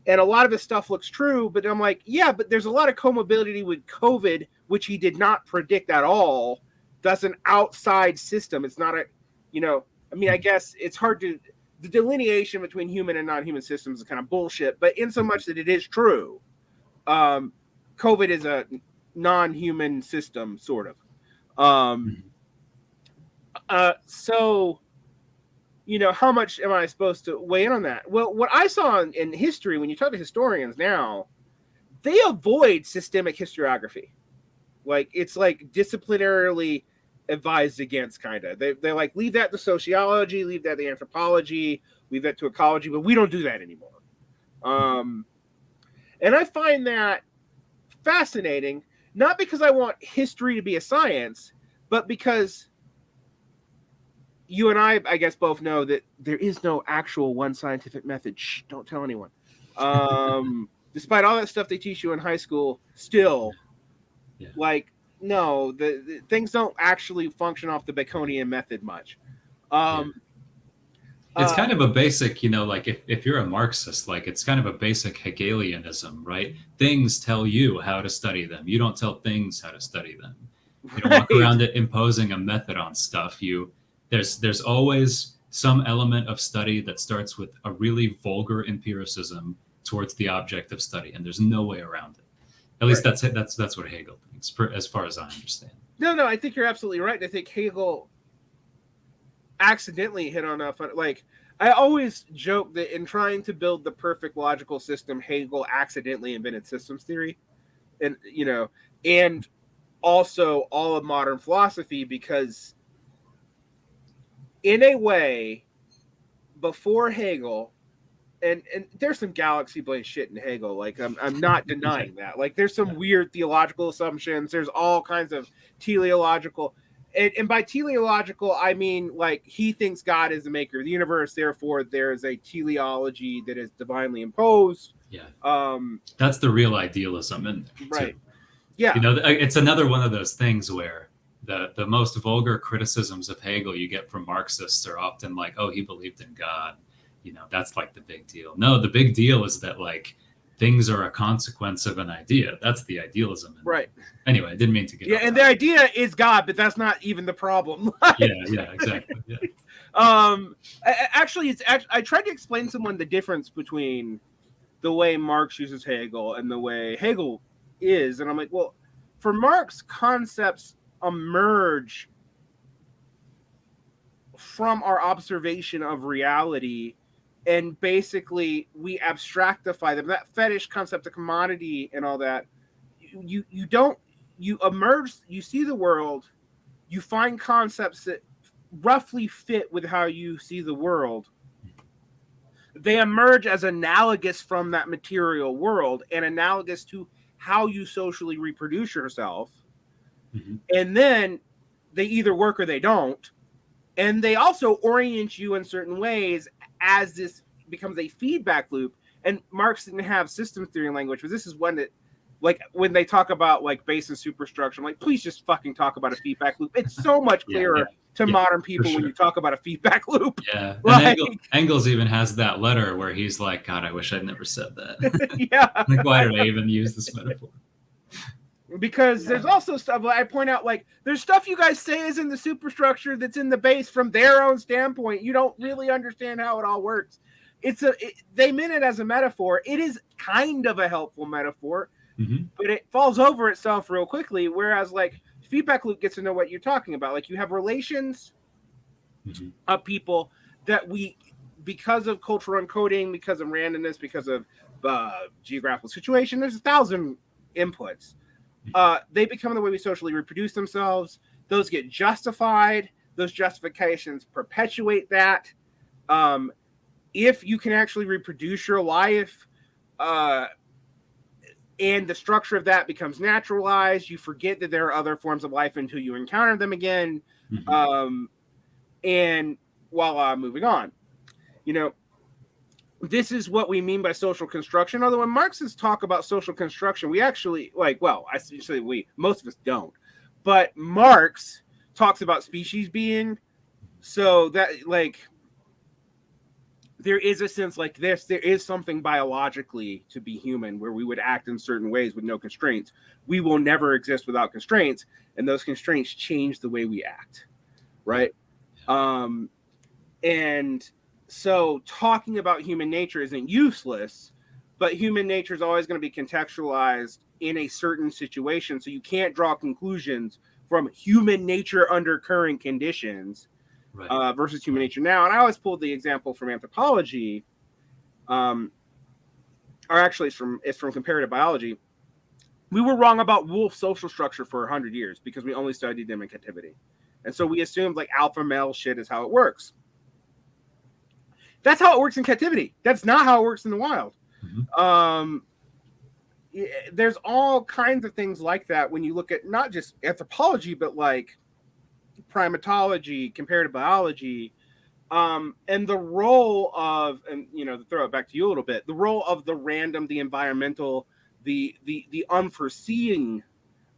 And a lot of his stuff looks true, but I'm like, yeah, but there's a lot of comorbidity with COVID, which he did not predict at all. That's an outside system. It's not I guess it's hard to, the delineation between human and non-human systems is kind of bullshit, but in so much that it is true. COVID is a non-human system, sort of. So, how much am I supposed to weigh in on that? Well, what I saw in history, when you talk to historians now, they avoid systemic historiography. Like, it's like disciplinarily advised against, kind of. They're like, leave that to sociology, leave that to anthropology, leave that to ecology, but we don't do that anymore. And I find that fascinating, not because I want history to be a science, but because you and I guess, both know that there is no actual one scientific method. Shh, don't tell anyone. Despite all that stuff they teach you in high school, still, like, no, the things don't actually function off the Baconian method much. It's kind of a basic, like if you're a Marxist, like it's kind of a basic Hegelianism, right? Things tell you how to study them. You don't tell things how to study them. You don't walk around it imposing a method on stuff. There's always some element of study that starts with a really vulgar empiricism towards the object of study, and there's no way around it. At least that's what Hegel thinks, as far as I understand. No, I think you're absolutely right. I think Hegel accidentally hit on like, I always joke that in trying to build the perfect logical system, Hegel accidentally invented systems theory, and and also all of modern philosophy, because in a way, before Hegel, and there's some galaxy brain shit in Hegel, like I'm not denying that. Like, there's some weird theological assumptions. There's all kinds of teleological, and by teleological I mean, like, he thinks God is the maker of the universe, therefore there is a teleology that is divinely imposed. That's the real idealism, and right. Too. Yeah, it's another one of those things where the most vulgar criticisms of Hegel you get from Marxists are often like, oh, he believed in God. That's like the big deal. No, the big deal is that, like, things are a consequence of an idea. That's the idealism. Right. Anyway, I didn't mean to get and the idea is God, but that's not even the problem. Yeah, exactly. Yeah. Actually, I tried to explain to someone the difference between the way Marx uses Hegel and the way Hegel is, and I'm like, well, for Marx, concepts emerge from our observation of reality, and basically we abstractify them. That fetish concept of commodity and all that, you emerge, you see the world, you find concepts that roughly fit with how you see the world. They emerge as analogous from that material world and analogous to how you socially reproduce yourself. And then they either work or they don't. And they also orient you in certain ways as this becomes a feedback loop. And Marx didn't have systems theory language, but this is one that, like, when they talk about, like, base and superstructure, I'm like, please just fucking talk about a feedback loop. It's so much clearer to modern people when you talk about a feedback loop. Yeah. Like, and Engels even has that letter where he's like, God, I wish I'd never said that. Like, why did I even use this metaphor? Because there's also stuff I point out, like, there's stuff you guys say is in the superstructure that's in the base from their own standpoint. You don't really understand how it all works. They meant it as a metaphor. It is kind of a helpful metaphor, but it falls over itself real quickly. Whereas, like, feedback loop gets to know what you're talking about. Like, you have relations of people that because of cultural encoding, because of randomness, because of geographical situation, there's 1,000 inputs. They become the way we socially reproduce themselves. Those get justified. Those justifications perpetuate that. If you can actually reproduce your life, and the structure of that becomes naturalized, you forget that there are other forms of life until you encounter them again. And voila, moving on. This is what we mean by social construction. Although when Marxists talk about social construction, we actually, like, well, I say most of us don't. But Marx talks about species being. So that, like, there is a sense like this. There is something biologically to be human where we would act in certain ways with no constraints. We will never exist without constraints. And those constraints change the way we act. Right? And so talking about human nature isn't useless, but human nature is always going to be contextualized in a certain situation. So you can't draw conclusions from human nature under current conditions versus human nature now. And I always pulled the example from anthropology, or actually it's from comparative biology. We were wrong about wolf social structure for 100 years because we only studied them in captivity. And so we assumed like alpha male shit is how it works. That's how it works in captivity. That's not how it works in the wild. Mm-hmm. There's all kinds of things like that when you look at not just anthropology, but like primatology, comparative biology, and the role of, and to throw it back to you a little bit, the role of the random, the environmental, the unforeseen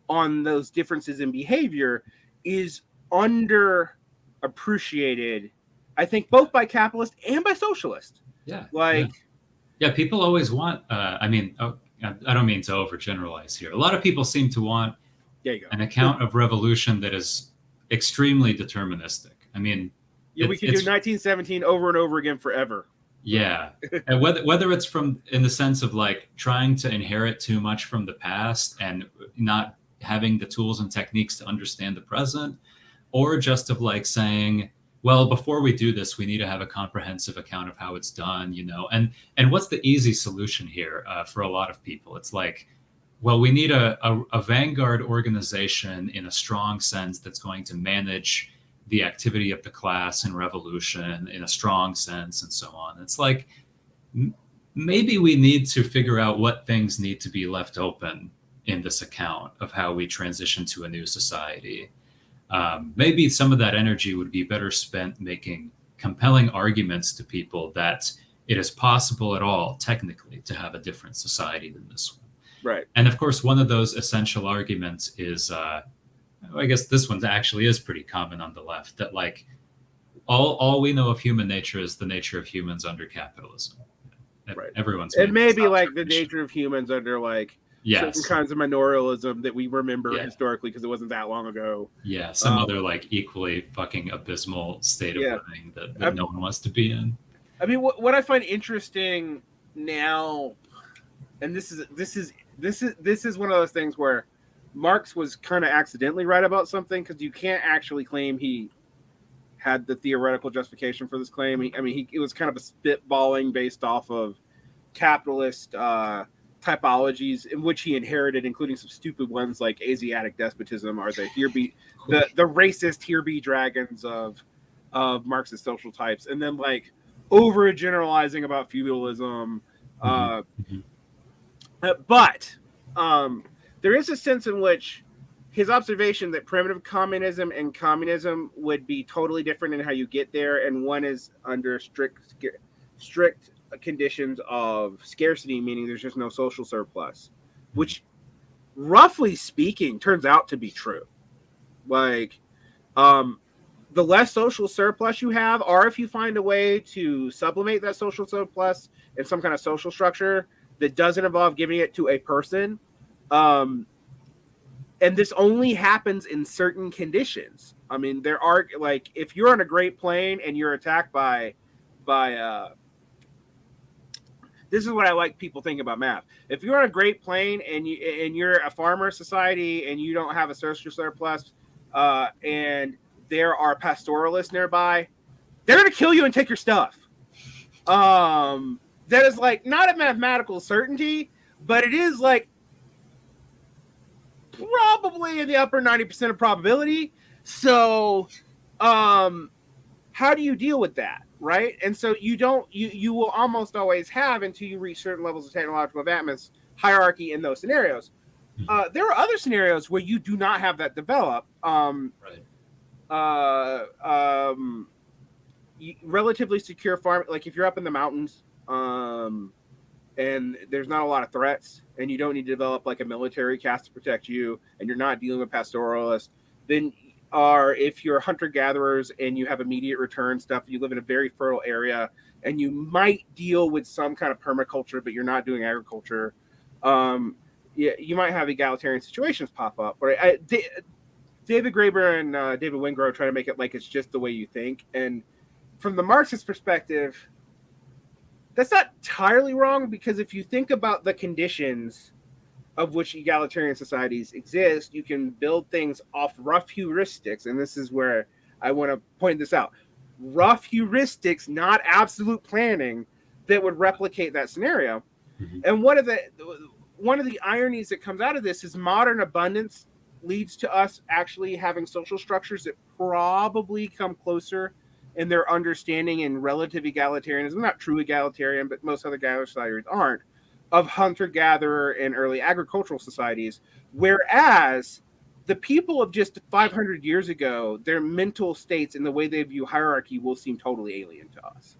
on those differences in behavior is underappreciated, I think, both by capitalist and by socialist. Yeah, people always want, I don't mean to overgeneralize here. A lot of people seem to want an account of revolution that is extremely deterministic. I mean, we could do 1917 over and over again forever. Yeah, and whether it's in the sense of like trying to inherit too much from the past and not having the tools and techniques to understand the present, or just of like saying, well, before we do this, we need to have a comprehensive account of how it's done, and what's the easy solution here for a lot of people? It's like, well, we need a vanguard organization in a strong sense that's going to manage the activity of the class and revolution in a strong sense and so on. It's like, maybe we need to figure out what things need to be left open in this account of how we transition to a new society. Maybe some of that energy would be better spent making compelling arguments to people that it is possible at all, technically, to have a different society than this one. Right. And of course, one of those essential arguments is, I guess this one actually is pretty common on the left, that like all we know of human nature is the nature of humans under capitalism. Right. Everyone's it may be like the nature of humans under like certain kinds of manorialism that we remember historically because it wasn't that long ago. Yeah, some other like equally fucking abysmal state of living that no one wants to be in. I mean, what I find interesting now, and this is one of those things where Marx was kind of accidentally right about something, because you can't actually claim he had the theoretical justification for this claim. It was kind of a spitballing based off of capitalist typologies in which he inherited, including some stupid ones like Asiatic despotism or the racist here be dragons of Marxist social types, and then like over generalizing about feudalism. But there is a sense in which his observation that primitive communism and communism would be totally different in how you get there, and one is under strict conditions of scarcity, meaning there's just no social surplus, which, roughly speaking, turns out to be true. Like, the less social surplus you have, or if you find a way to sublimate that social surplus in some kind of social structure that doesn't involve giving it to a person, and this only happens in certain conditions. I mean, there are, like, if you're on a Great Plain and you're attacked by this is what I like people thinking about math. If you're on a Great Plain and you're a farmer society and you don't have a social surplus, and there are pastoralists nearby, they're going to kill you and take your stuff. That is like not a mathematical certainty, but it is like probably in the upper 90% of probability. So, how do you deal with that? Right. And so you will almost always have, until you reach certain levels of technological advancements, hierarchy in those scenarios. There are other scenarios where you do not have that develop. Relatively secure farm, like if you're up in the mountains, and there's not a lot of threats, and you don't need to develop like a military caste to protect you, and you're not dealing with pastoralists, then if you're hunter-gatherers and you have immediate return stuff, you live in a very fertile area, and you might deal with some kind of permaculture, but you're not doing agriculture, you might have egalitarian situations pop up. Right? David Graeber and David Wengrow try to make it like it's just the way you think, and from the Marxist perspective, that's not entirely wrong, because if you think about the conditions of which egalitarian societies exist, you can build things off rough heuristics. And this is where I want to point this out. Rough heuristics, not absolute planning, that would replicate that scenario. Mm-hmm. And one of the ironies that comes out of this is modern abundance leads to us actually having social structures that probably come closer in their understanding in relative egalitarianism, not true egalitarian, but most other egalitarian societies aren't, of hunter-gatherer and early agricultural societies, whereas the people of just 500 years ago, their mental states and the way they view hierarchy will seem totally alien to us.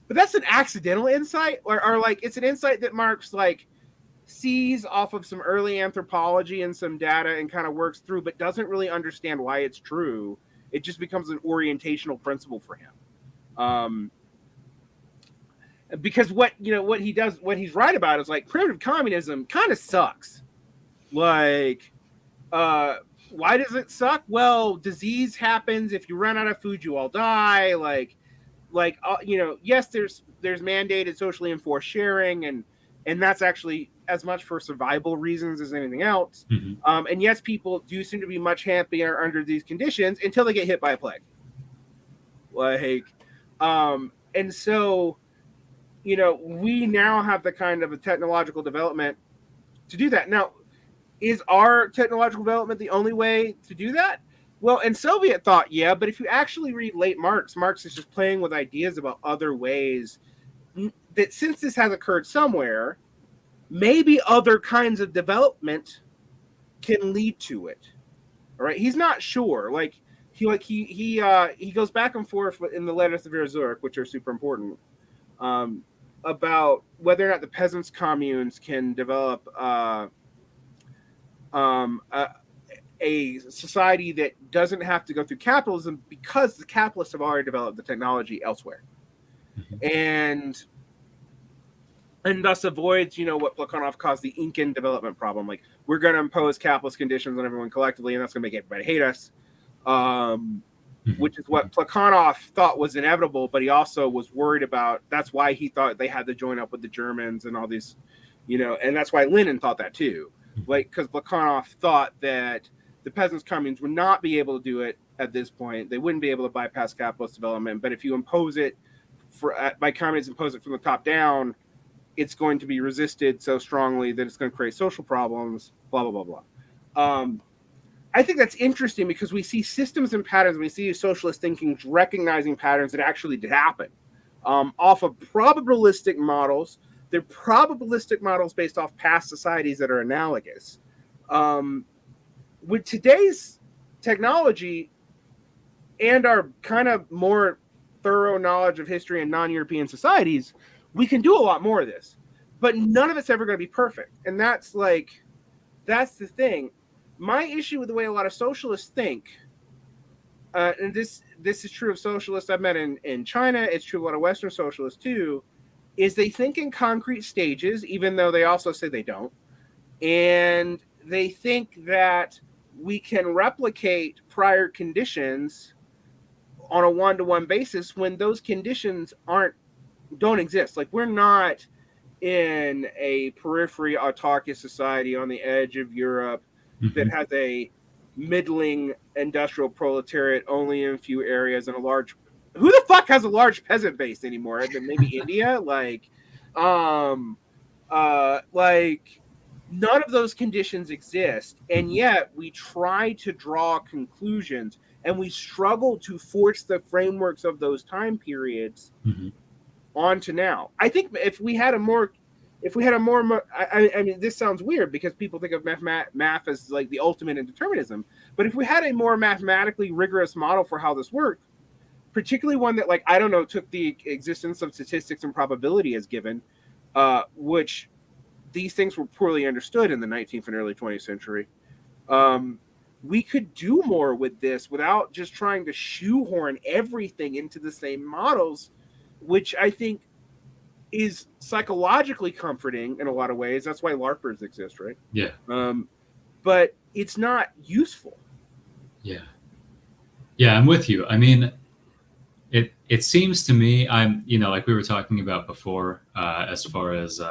But that's an accidental insight, or like it's an insight that Marx like sees off of some early anthropology and some data and kind of works through, but doesn't really understand why it's true. It just becomes an orientational principle for him. Because what he does, what he's right about is like primitive communism kind of sucks. Like, why does it suck? Well, disease happens. If you run out of food, you all die. Yes, there's mandated socially enforced sharing, and that's actually as much for survival reasons as anything else. Mm-hmm. And yes, people do seem to be much happier under these conditions until they get hit by a plague. And so, we now have the kind of a technological development to do that. Now, is our technological development the only way to do that? Well, in Soviet thought, yeah, but if you actually read late Marx is just playing with ideas about other ways that, since this has occurred somewhere, maybe other kinds of development can lead to it. All right, he's not sure. He goes back and forth in the letters to Vera Zurich, which are super important, about whether or not the peasants' communes can develop a society that doesn't have to go through capitalism because the capitalists have already developed the technology elsewhere. Mm-hmm. And thus avoids, what Plekhanov calls the Incan development problem. Like, we're going to impose capitalist conditions on everyone collectively, and that's going to make everybody hate us, which is what Plekhanov thought was inevitable, but he also was worried about. That's why he thought they had to join up with the Germans and all these, and that's why Lenin thought that too. Like, because Plekhanov thought that the peasants' communes would not be able to do it at this point. They wouldn't be able to bypass capitalist development. But if you impose it by communists, impose it from the top down, it's going to be resisted so strongly that it's going to create social problems, blah, blah, blah, blah. I think that's interesting because we see systems and patterns. We see socialist thinking recognizing patterns that actually did happen off of probabilistic models. They're probabilistic models based off past societies that are analogous. With today's technology and our kind of more thorough knowledge of history and non-European societies, we can do a lot more of this. But none of it's ever going to be perfect. And that's the thing. My issue with the way a lot of socialists think, and this is true of socialists I've met in China, it's true of a lot of Western socialists too, is they think in concrete stages, even though they also say they don't. And they think that we can replicate prior conditions on a one-to-one basis when those conditions don't exist. Like, we're not in a periphery autarkic society on the edge of Europe that has a middling industrial proletariat only in a few areas and a large. Who the fuck has a large peasant base anymore? Maybe India. None of those conditions exist, and yet we try to draw conclusions, and we struggle to force the frameworks of those time periods onto now. I think if we had a more, I mean, this sounds weird because people think of math as like the ultimate in determinism, but if we had a more mathematically rigorous model for how this worked, particularly one that, like, I don't know, took the existence of statistics and probability as given, which these things were poorly understood in the 19th and early 20th century. We could do more with this without just trying to shoehorn everything into the same models, which I think is psychologically comforting in a lot of ways. That's why LARPers exist, right? Yeah. But it's not useful. Yeah. Yeah, I'm with you. I mean, it seems to me, like we were talking about before, as far as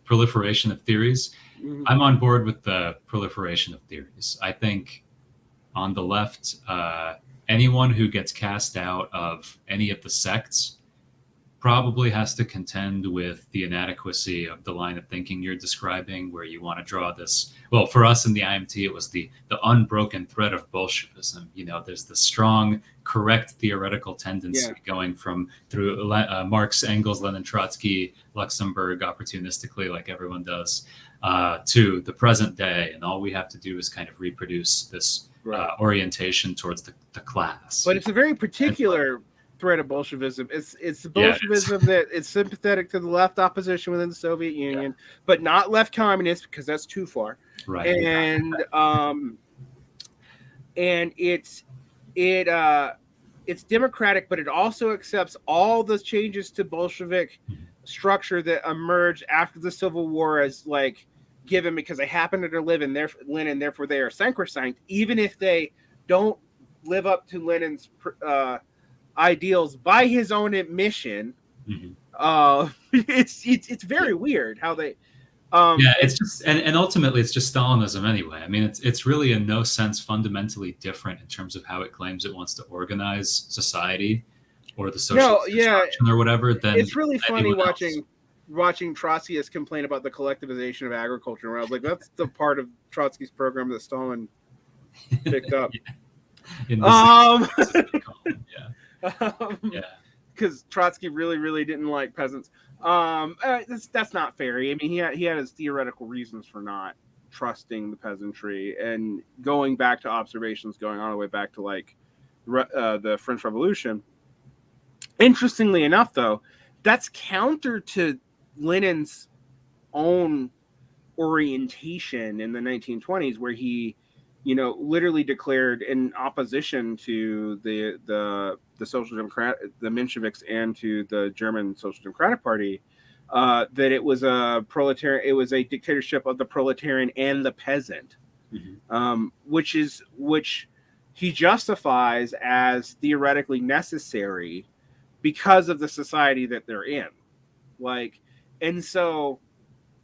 proliferation of theories. Mhm. I'm on board with the proliferation of theories. I think on the left, anyone who gets cast out of any of the sects probably has to contend with the inadequacy of the line of thinking you're describing, where you want to draw this. Well, for us in the IMT, it was the unbroken thread of Bolshevism. There's the strong, correct theoretical tendency going through Marx, Engels, Lenin, Trotsky, Luxemburg, opportunistically, like everyone does, to the present day, and all we have to do is kind of reproduce this orientation towards the class. But it's a very particular thread of Bolshevism. It's the Bolshevism that it's sympathetic to the left opposition within the Soviet Union, but not left communist, because that's too far. Right. And it's democratic, but it also accepts all the changes to Bolshevik structure that emerged after the Civil War as like given because they happen to live in Lenin, therefore they are sacrosanct, even if they don't live up to Lenin's ideals by his own admission. It's very weird how they it's just and ultimately it's just Stalinism anyway. I mean, it's really in no sense fundamentally different in terms of how it claims it wants to organize society or the social construction or whatever. Then it's really funny watching Trotskyists complain about the collectivization of agriculture. Where I was like, that's the part of Trotsky's program that Stalin picked up. Because Trotsky really didn't like peasants. That's not fair. I mean, he had his theoretical reasons for not trusting the peasantry, and going back to observations going all the way back to like the French Revolution. Interestingly enough, though, that's counter to Lenin's own orientation in the 1920s, where he, literally declared in opposition to the Social Democrat, the Mensheviks, and to the German Social Democratic Party, that it was a proletarian, it was a dictatorship of the proletarian and the peasant, which he justifies as theoretically necessary because of the society that they're in. And so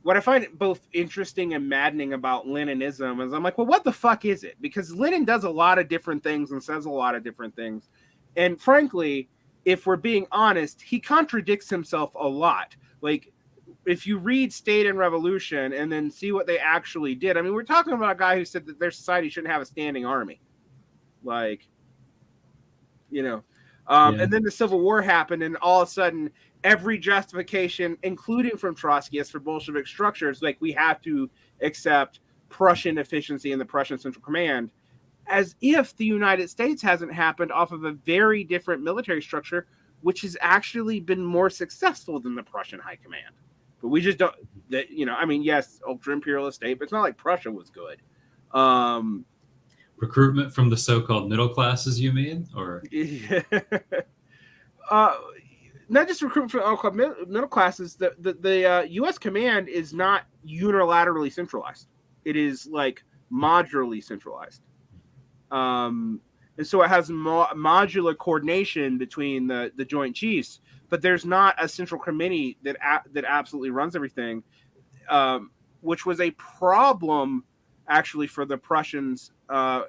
what I find both interesting and maddening about Leninism is I'm like, well, what the fuck is it? Because Lenin does a lot of different things and says a lot of different things. And frankly, if we're being honest, he contradicts himself a lot. Like, if you read State and Revolution and then see what they actually did, I mean, we're talking about a guy who said that their society shouldn't have a standing army. And then the Civil War happened, and all of a sudden, every justification, including from Trotskyists, for Bolshevik structures, like we have to accept Prussian efficiency in the Prussian Central Command, as if the United States hasn't happened off of a very different military structure, which has actually been more successful than the Prussian High Command. But we just don't, yes, ultra-imperialist state, but it's not like Prussia was good. Recruitment from the so-called middle classes, you mean? Or not just recruitment from middle classes. The U.S. command is not unilaterally centralized. It is like modularly centralized. And so it has modular coordination between the Joint Chiefs, but there's not a central committee that absolutely runs everything, which was a problem actually for the Prussians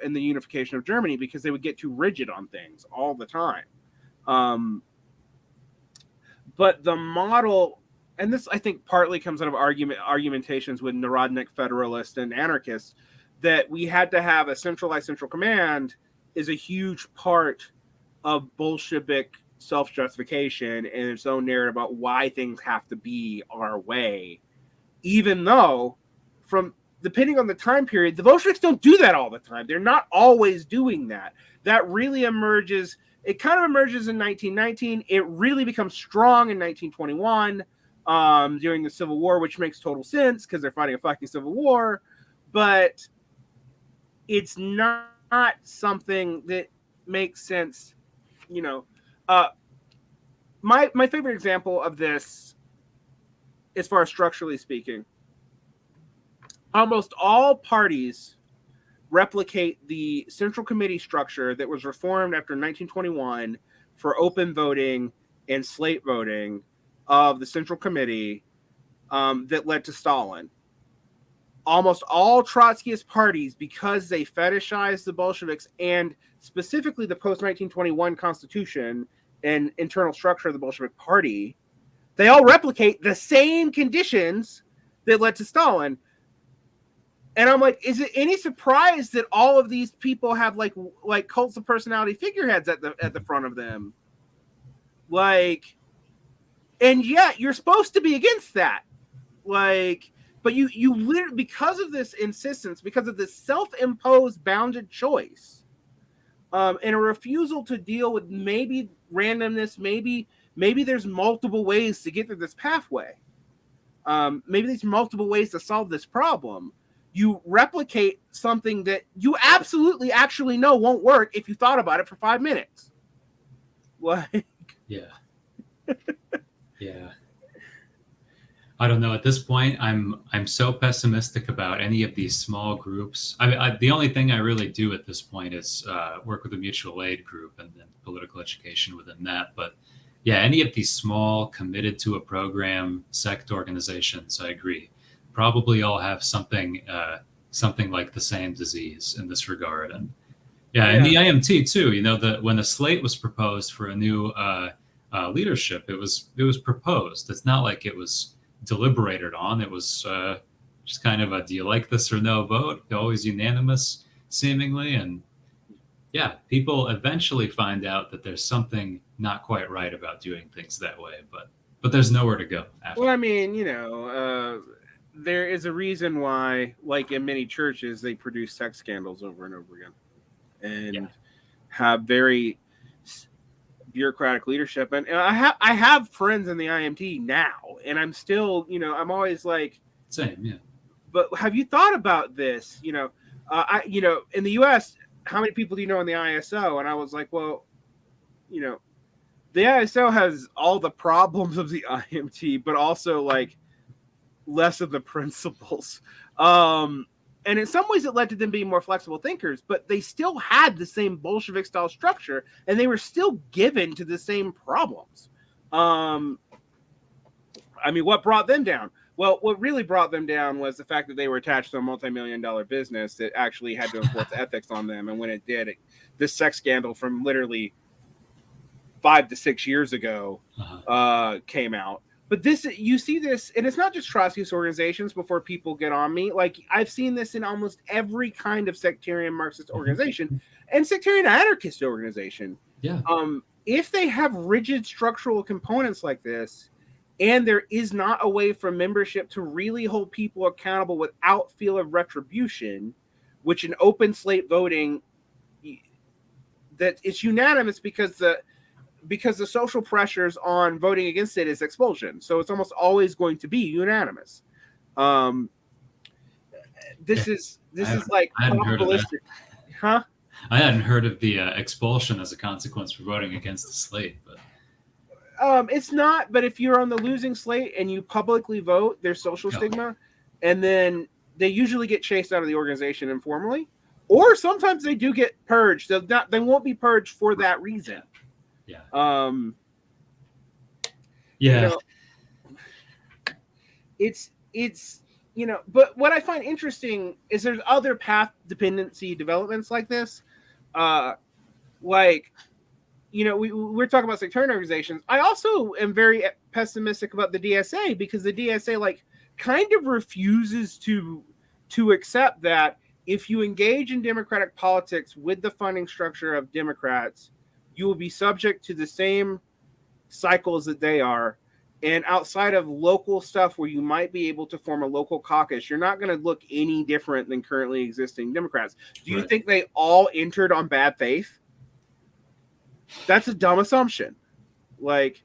in the unification of Germany, because they would get too rigid on things all the time. But the model, and this I think partly comes out of argumentations with Narodnik Federalists and anarchists, that we had to have a centralized central command is a huge part of Bolshevik self-justification and its own narrative about why things have to be our way, even though depending on the time period, the Bolsheviks don't do that all the time. They're not always doing that. That really emerges. It kind of emerges in 1919. It really becomes strong in 1921 during the Civil War, which makes total sense because they're fighting a fucking civil war. But it's not something that makes sense. My favorite example of this, as far as structurally speaking, almost all parties replicate the Central Committee structure that was reformed after 1921 for open voting and slate voting of the Central Committee that led to Stalin. Almost all Trotskyist parties, because they fetishize the Bolsheviks and specifically the post-1921 constitution and internal structure of the Bolshevik party, they all replicate the same conditions that led to Stalin. And I'm like, is it any surprise that all of these people have like cults of personality figureheads at the front of them? Like, and yet you're supposed to be against that. Like, but you literally, because of this insistence, because of this self-imposed bounded choice, and a refusal to deal with maybe randomness, maybe there's multiple ways to get through this pathway. Maybe there's multiple ways to solve this problem. You replicate something that you absolutely actually know won't work if you thought about it for 5 minutes. Like, yeah. Yeah. I don't know. At this point, I'm so pessimistic about any of these small groups. The only thing I really do at this point is work with a mutual aid group and then political education within that. But yeah, any of these small, committed to a program sect organizations, I agree, probably all have something like the same disease in this regard. And yeah, and the IMT too. You know, when the slate was proposed for a new leadership, it was proposed. It's not like it was deliberated on. It was just kind of a do you like this or no vote, always unanimous seemingly. And yeah, people eventually find out that there's something not quite right about doing things that way, but there's nowhere to go after. Well, I mean, you know, there is a reason why, like in many churches, they produce sex scandals over and over again and have very bureaucratic leadership. And I have friends in the IMT now, and I'm still, you know, I'm always like, same, yeah. But have you thought about this? You know, in the U.S., how many people do you know in the ISO? And I was like, well, you know, the ISO has all the problems of the IMT, but also like less of the principles. And in some ways it led to them being more flexible thinkers, but they still had the same Bolshevik style structure and they were still given to the same problems. I mean, what brought them down? Well, what really brought them down was the fact that they were attached to a multi-million-dollar business that actually had to enforce ethics on them. And when it did, this sex scandal from literally 5 to 6 years ago came out. But you see this, and it's not just Trotskyist organizations before people get on me. Like, I've seen this in almost every kind of sectarian Marxist organization and sectarian anarchist organization. Yeah. If they have rigid structural components like this, and there is not a way for membership to really hold people accountable without feel of retribution, which in open slate voting, that it's unanimous because the social pressures on voting against it is expulsion. So it's almost always going to be unanimous. This is like probabilistic. Huh? I hadn't heard of the expulsion as a consequence for voting against the slate, but it's not. But if you're on the losing slate and you publicly vote, there's social stigma, and then they usually get chased out of the organization informally, or sometimes they do get purged. They won't be purged for that reason. Yeah. You know, it's you know, but what I find interesting is there's other path dependency developments like this. Like, you know, we're talking about sectarian organizations. I also am very pessimistic about the DSA because the DSA like kind of refuses to accept that if you engage in democratic politics with the funding structure of Democrats, you will be subject to the same cycles that they are. And outside of local stuff where you might be able to form a local caucus, you're not going to look any different than currently existing Democrats. Do you think they all entered on bad faith? That's a dumb assumption. Like,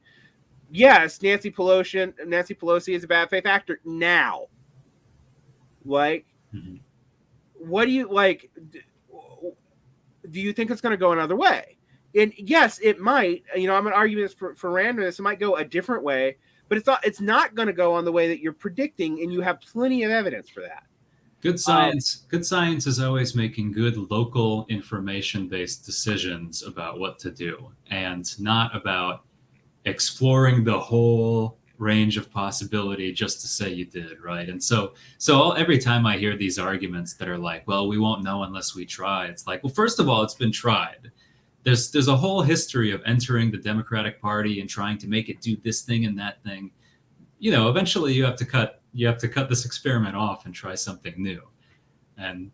yes, Nancy Pelosi is a bad faith actor now. Like, what do you like? Do you think it's going to go another way? And yes, it might. You know, I'm an argument for randomness. It might go a different way, but it's not going to go on the way that you're predicting, and you have plenty of evidence for that. Good science is always making good local information-based decisions about what to do, and not about exploring the whole range of possibility just to say you did, right? And so every time I hear these arguments that are like, well, we won't know unless we try, it's like, well, first of all, it's been tried. There's a whole history of entering the Democratic Party and trying to make it do this thing and that thing. Eventually you have to cut this experiment off and try something new. And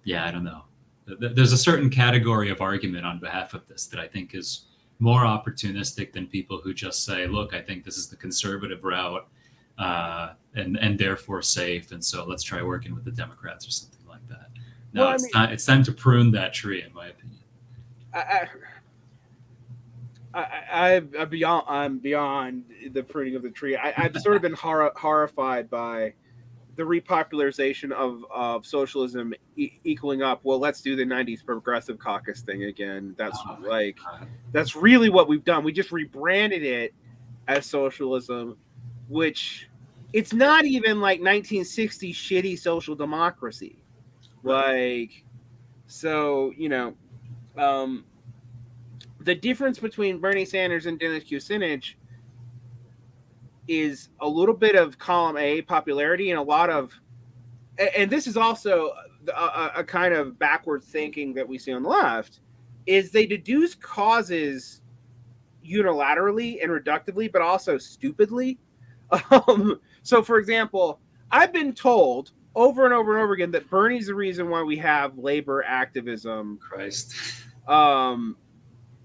yeah, I don't know. There's a certain category of argument on behalf of this that I think is more opportunistic than people who just say, look, I think this is the conservative route, and therefore safe, and so let's try working with the Democrats or something like that. No, well, it's time to prune that tree, in my opinion. I'm beyond the pruning of the tree. I've sort of been horrified by the repopularization of socialism equaling up. Well, let's do the 90s progressive caucus thing again. That's really what we've done. We just rebranded it as socialism, which it's not even like 1960s shitty social democracy. Like, so, the difference between Bernie Sanders and Dennis Kucinich is a little bit of column A popularity and a lot of, and this is also a kind of backwards thinking that we see on the left, is they deduce causes unilaterally and reductively, but also stupidly. So, for example, I've been told over and over and over again that Bernie's the reason why we have labor activism. Christ.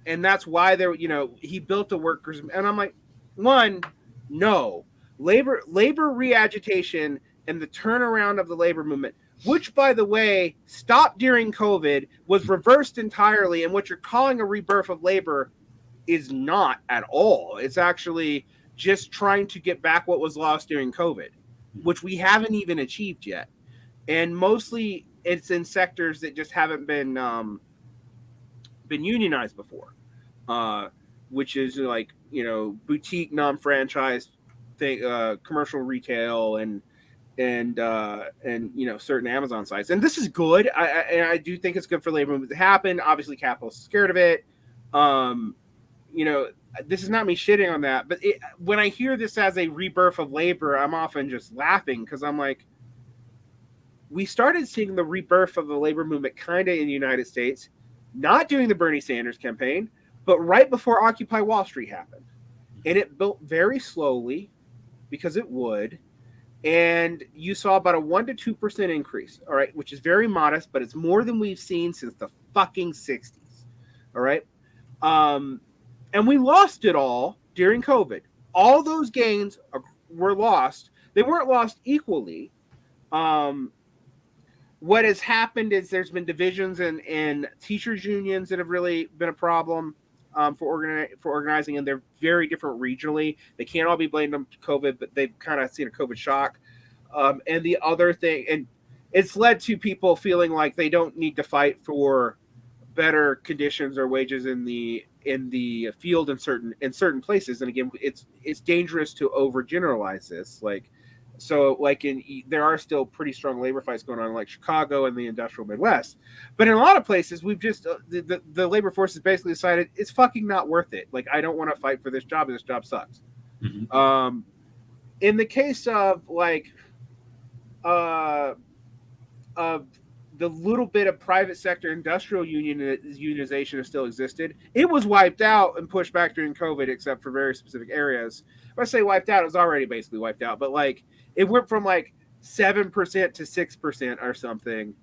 And that's why he built the workers. And I'm like, one, no, labor re-agitation and the turnaround of the labor movement, which, by the way, stopped during COVID, was reversed entirely, and what you're calling a rebirth of labor is not at all. It's actually just trying to get back what was lost during COVID, which we haven't even achieved yet. And mostly it's in sectors that just haven't been unionized before, which is like, boutique non-franchise thing, commercial retail and certain Amazon sites. And this is good. I do think it's good for labor movement to happen. Obviously capitalists are scared of it. This is not me shitting on that, but when I hear this as a rebirth of labor, I'm often just laughing because I'm like, we started seeing the rebirth of the labor movement kind of in the United States, not during the Bernie Sanders campaign, but right before Occupy Wall Street happened. And it built very slowly because it would. And you saw about a 1% to 2% increase, all right, which is very modest, but it's more than we've seen since the fucking 60s, all right? And we lost it all during COVID. All those gains were lost. They weren't lost equally. What has happened is there's been divisions in teachers' unions that have really been a problem for organizing, and they're very different regionally. They can't all be blamed on COVID, but they've kind of seen a COVID shock. And the other thing, and it's led to people feeling like they don't need to fight for better conditions or wages in the field in certain places. And again, it's dangerous to overgeneralize this. There are still pretty strong labor fights going on in like Chicago and the industrial Midwest, but in a lot of places we've just the labor force has basically decided it's fucking not worth it. Like, I don't want to fight for this job. This job sucks. Mm-hmm. In the case of the little bit of private sector industrial unionization that still existed, it was wiped out and pushed back during COVID, except for very specific areas. When I say wiped out, it was already basically wiped out, but it went from 7% to 6% or something,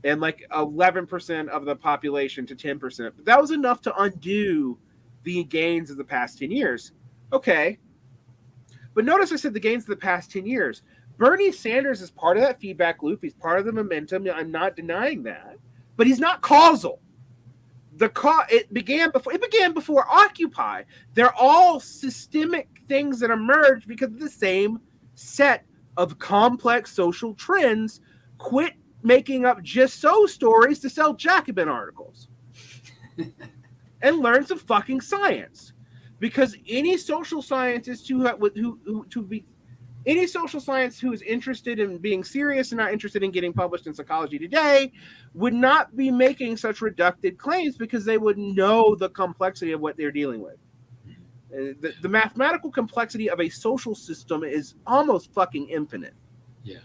and 11% of the population to 10%. But that was enough to undo the gains of the past 10 years. Okay. But notice I said the gains of the past 10 years. Bernie Sanders is part of that feedback loop. He's part of the momentum. I'm not denying that. But he's not causal. It began before Occupy. They're all systemic things that emerge because of the same set of complex social trends. Quit making up just so stories to sell Jacobin articles. And learn some fucking science. Because any social scientist any social science who is interested in being serious and not interested in getting published in Psychology Today would not be making such reductive claims because they would know the complexity of what they're dealing with. The mathematical complexity of a social system is almost fucking infinite. Yeah.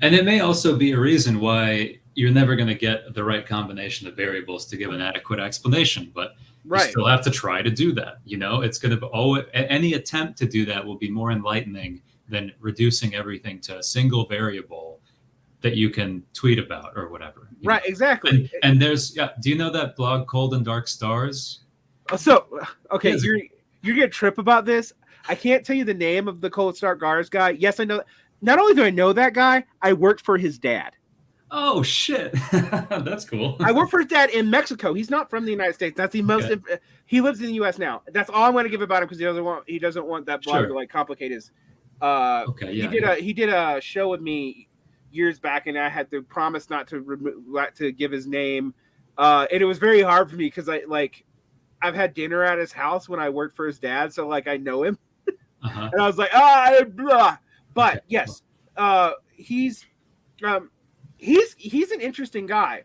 And it may also be a reason why you're never going to get the right combination of variables to give an adequate explanation, but you Right. still have to try to do that. It's going to be any attempt to do that will be more enlightening than reducing everything to a single variable that you can tweet about or whatever. Right, exactly. And there's, yeah, do you know that blog Cold and Dark Stars? So, okay, Yeah, you're gonna trip about this. I can't tell you the name of the Cold Start Gars guy. Yes, I know. Not only do I know that guy, I worked for his dad. Oh shit, that's cool. I worked for his dad in Mexico. He's not from the United States. That's the most. Okay. He lives in the U.S. now. That's all I'm going to give about him because he doesn't want that blog Sure. to like complicate his. Okay. Yeah. He did a show with me years back, and I had to promise not to give his name, and it was very hard for me because I've had dinner at his house when I worked for his dad, so like I know him, and I was like blah. But Okay. yes, he's an interesting guy.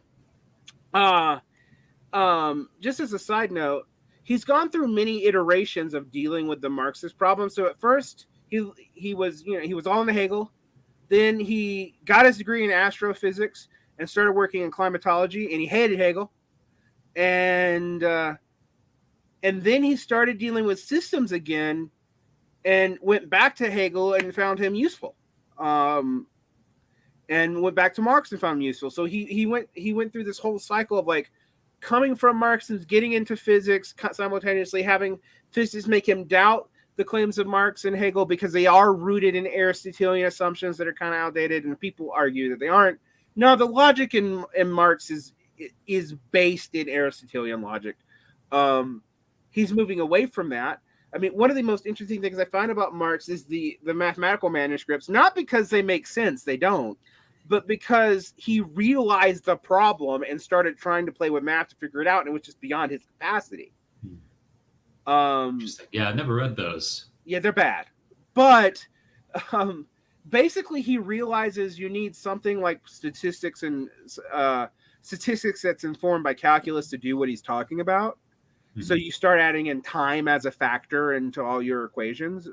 Just as a side note, he's gone through many iterations of dealing with the Marxist problem. So at first he was all into Hegel. Then he got his degree in astrophysics and started working in climatology, and he hated Hegel. And then he started dealing with systems again and went back to Hegel and found him useful. And went back to Marx and found him useful. So he went through this whole cycle of like coming from Marx and getting into physics, simultaneously having physicists make him doubt the claims of Marx and Hegel because they are rooted in Aristotelian assumptions that are kind of outdated, and people argue that they aren't. No, the logic in Marx is based in Aristotelian logic. He's moving away from that. I mean, one of the most interesting things I find about Marx is the mathematical manuscripts, not because they make sense, they don't, but because he realized the problem and started trying to play with math to figure it out, and it was just beyond his capacity. Yeah, I never read those. Yeah, they're bad. But basically he realizes you need something like statistics and statistics that's informed by calculus to do what he's talking about. Mm-hmm. So you start adding in time as a factor into all your equations,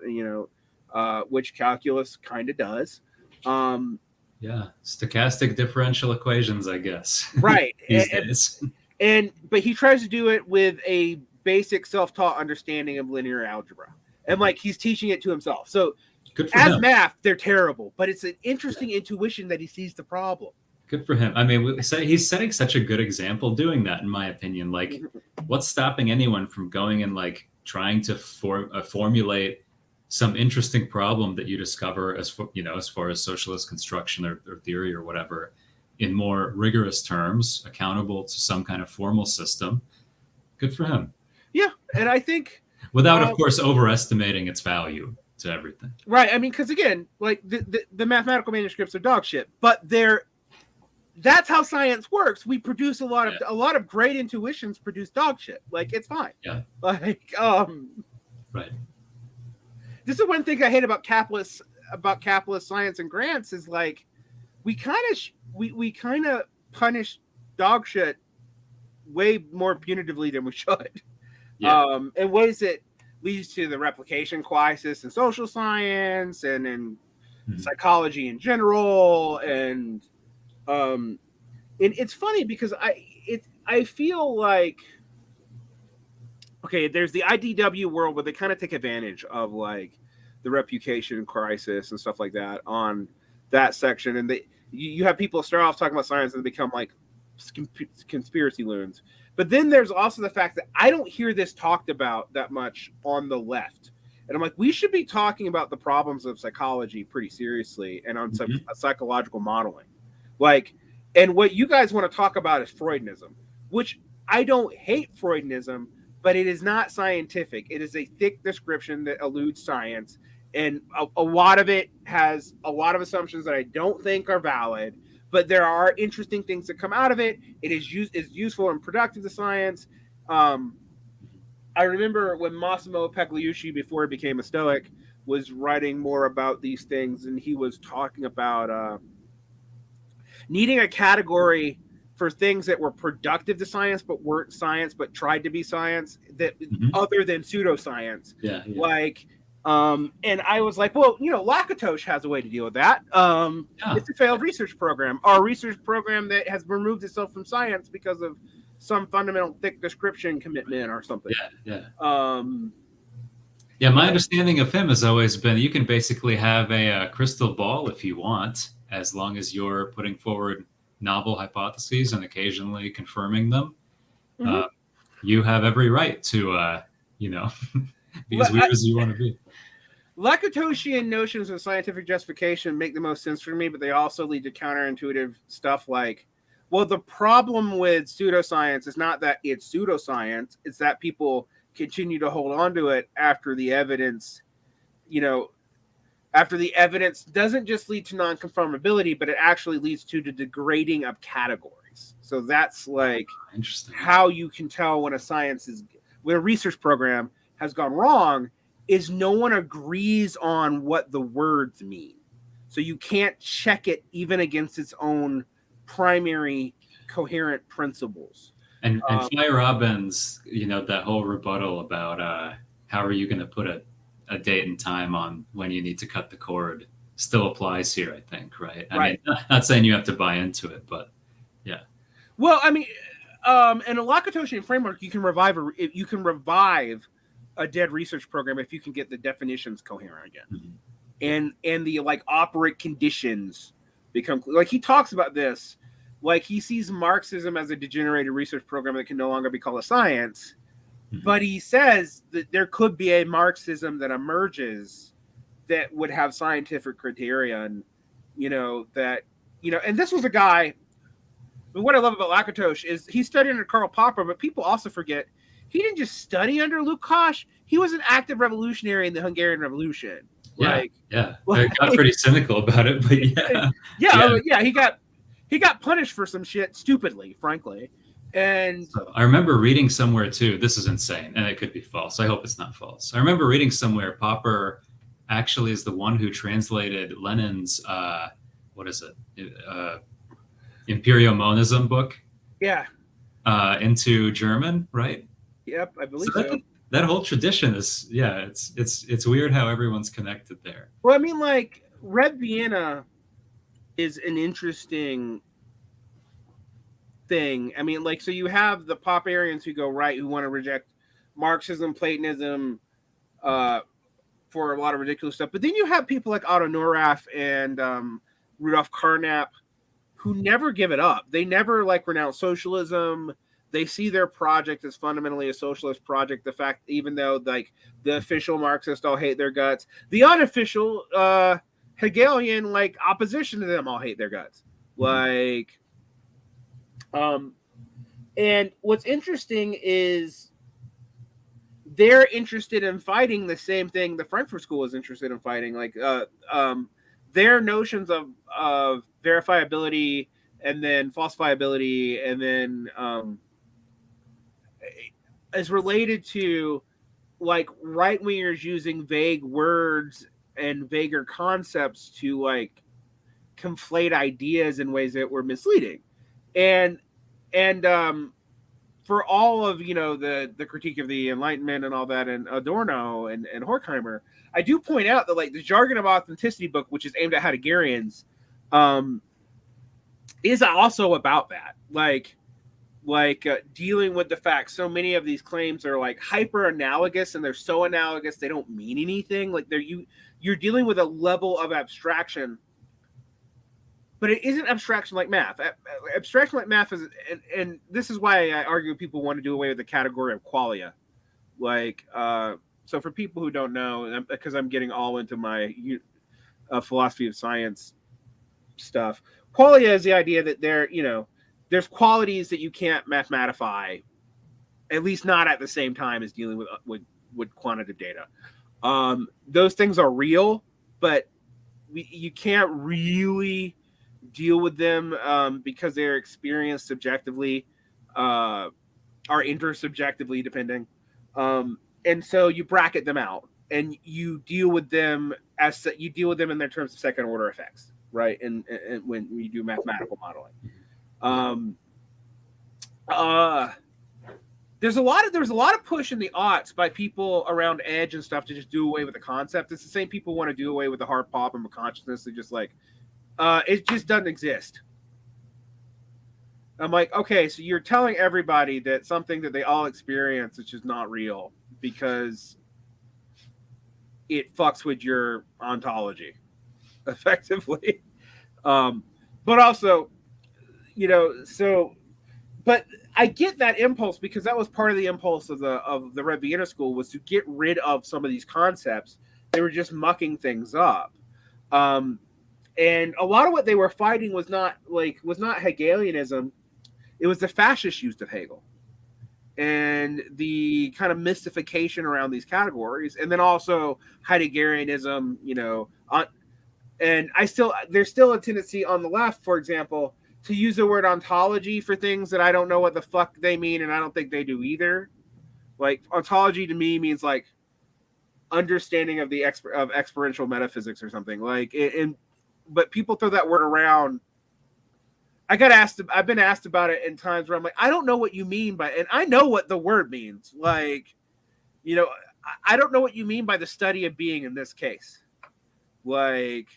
which calculus kind of does. Yeah, stochastic differential equations, I guess. Right. These days. But he tries to do it with a basic self-taught understanding of linear algebra. And like he's teaching it to himself. So as him. Math, they're terrible, but it's an interesting intuition that he sees the problem. Good for him. I mean, he's setting such a good example doing that, in my opinion. Like, what's stopping anyone from going and like trying to formulate some interesting problem that you discover as far as socialist construction or theory or whatever, in more rigorous terms, accountable to some kind of formal system? Good for him. Yeah, and I think without, of course, overestimating its value to everything. Right. I mean, because again, like the mathematical manuscripts are dog shit, but that's how science works. We produce a lot of great intuitions produce dog shit. Like it's fine. Yeah. Like right. This is one thing I hate about capitalist science and grants is like we kind of punish dog shit way more punitively than we should. Yeah. In ways that leads to the replication crisis in social science and in psychology in general. And it's funny because I feel like, okay, there's the IDW world where they kind of take advantage of like the reputation crisis and stuff like that on that section. And you have people start off talking about science and they become like conspiracy loons. But then there's also the fact that I don't hear this talked about that much on the left. And I'm like, we should be talking about the problems of psychology pretty seriously and on some psychological modeling. Like, and what you guys want to talk about is Freudianism, which I don't hate Freudianism, but it is not scientific. It is a thick description that eludes science. And a lot of it has a lot of assumptions that I don't think are valid. But there are interesting things that come out of it. It is useful and productive to science. I remember when Massimo Pegliucci, before he became a Stoic, was writing more about these things, and he was talking about needing a category for things that were productive to science but weren't science but tried to be science, that other than pseudoscience. Yeah. Like, and I was like, well, Lakatosh has a way to deal with that. It's a failed research program, or a research program that has removed itself from science because of some fundamental thick description commitment or something. Yeah. Yeah. My understanding of him has always been you can basically have a crystal ball if you want, as long as you're putting forward novel hypotheses and occasionally confirming them. You have every right to, be as weird as you want to be. Lakatoshian notions of scientific justification make the most sense for me, but they also lead to counterintuitive stuff like, well, the problem with pseudoscience is not that it's pseudoscience, it's that people continue to hold on to it after the evidence, doesn't just lead to non-conformability, but it actually leads to the degrading of categories. So that's like how you can tell when a research program has gone wrong, is no one agrees on what the words mean. So you can't check it even against its own primary coherent principles. And Feyerabend's, that whole rebuttal about how are you going to put a date and time on when you need to cut the cord still applies here, I think, right? I mean, not saying you have to buy into it, but yeah. Well, I mean, in a Lakatoshian framework, you can revive a dead research program if you can get the definitions coherent again, and the operant conditions become like he talks about this. Like, he sees Marxism as a degenerated research program that can no longer be called a science, but he says that there could be a Marxism that emerges that would have scientific criteria, and and this was a guy. What I love about Lakatosh is he studied under Karl Popper, but people also forget he didn't just study under Lukács. He was an active revolutionary in the Hungarian Revolution. I got pretty cynical about it, but he got punished for some shit stupidly, frankly. And so I remember reading somewhere too, this is insane, and it could be false. I hope it's not false. I remember reading somewhere Popper actually is the one who translated Lenin's Imperiomonism book into German, right? Yep, I believe so. That whole tradition is, it's weird how everyone's connected there. Well, I mean, like, Red Vienna is an interesting thing. I mean, like, so you have the Popperians who go right, who want to reject Marxism, Platonism, for a lot of ridiculous stuff. But then you have people like Otto Neurath and Rudolf Carnap who never give it up. They never renounce socialism. They see their project as fundamentally a socialist project. The fact, even though the official Marxists all hate their guts, the unofficial Hegelian opposition to them all hate their guts. And what's interesting is they're interested in fighting the same thing the Frankfurt School is interested in fighting. Their notions of verifiability and then falsifiability and then is related to right wingers using vague words and vaguer concepts to conflate ideas in ways that were misleading, and for all of the critique of the Enlightenment and all that, and Adorno and Horkheimer, I do point out that the Jargon of Authenticity book, which is aimed at Heideggerians, is also about that, dealing with the fact so many of these claims are hyper analogous, and they're so analogous they don't mean anything. You're dealing with a level of abstraction, but it isn't abstraction like math. Abstraction like math is, and this is why I argue people want to do away with the category of qualia. So for people who don't know, because I'm getting all into my philosophy of science stuff, qualia is the idea that there's qualities that you can't mathematify, at least not at the same time as dealing with quantitative data. Those things are real, but you can't really deal with them because they're experienced subjectively or intersubjectively, depending. And so you bracket them out, and you deal with them in their terms of second order effects, right? And when you do mathematical modeling. There's a lot of push in the aughts by people around Edge and stuff to just do away with the concept. It's the same people want to do away with the hard problem of consciousness. They're just like, it just doesn't exist. I'm like, okay, so you're telling everybody that something that they all experience is just not real because it fucks with your ontology, effectively. But also, but I get that impulse because that was part of the impulse of the Red Vienna School, was to get rid of some of these concepts. They were just mucking things up. And a lot of what they were fighting was not Hegelianism. It was the fascist use of Hegel and the kind of mystification around these categories, and then also Heideggerianism. And there's still a tendency on the left, for example, to use the word ontology for things that I don't know what the fuck they mean, and I don't think they do either. Like, ontology to me means like understanding of the of experiential metaphysics or something. Like, but people throw that word around. I've been asked about it in times where I'm like, I don't know what you mean by, and I know what the word means. Like, I don't know what you mean by the study of being in this case. Like,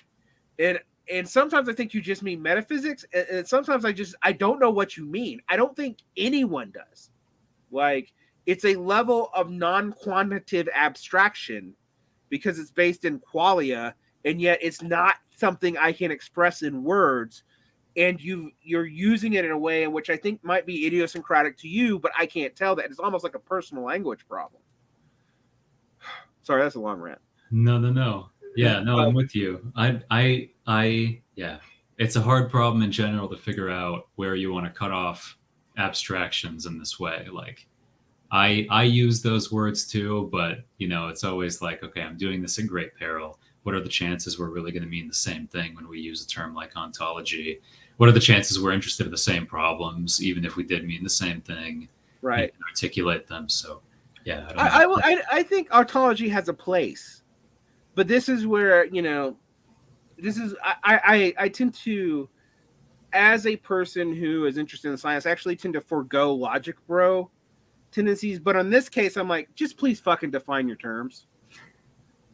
and sometimes I think you just mean metaphysics, and sometimes I don't know what you mean. I don't think anyone does. Like, it's a level of non-quantitative abstraction because it's based in qualia, and yet it's not something I can express in words. And you're using it in a way in which I think might be idiosyncratic to you, but I can't tell that. It's almost like a personal language problem. Sorry, that's a long rant. No. Yeah, no, I'm with you. Yeah. It's a hard problem in general to figure out where you want to cut off abstractions in this way. Like, I use those words too, but it's always like, okay, I'm doing this in great peril. What are the chances we're really going to mean the same thing when we use a term like ontology? What are the chances we're interested in the same problems, even if we did mean the same thing? Right. And articulate them. So, yeah. I think ontology has a place, but this is where I tend to, as a person who is interested in science, actually tend to forego logic bro tendencies. But on this case, I'm like, just please fucking define your terms.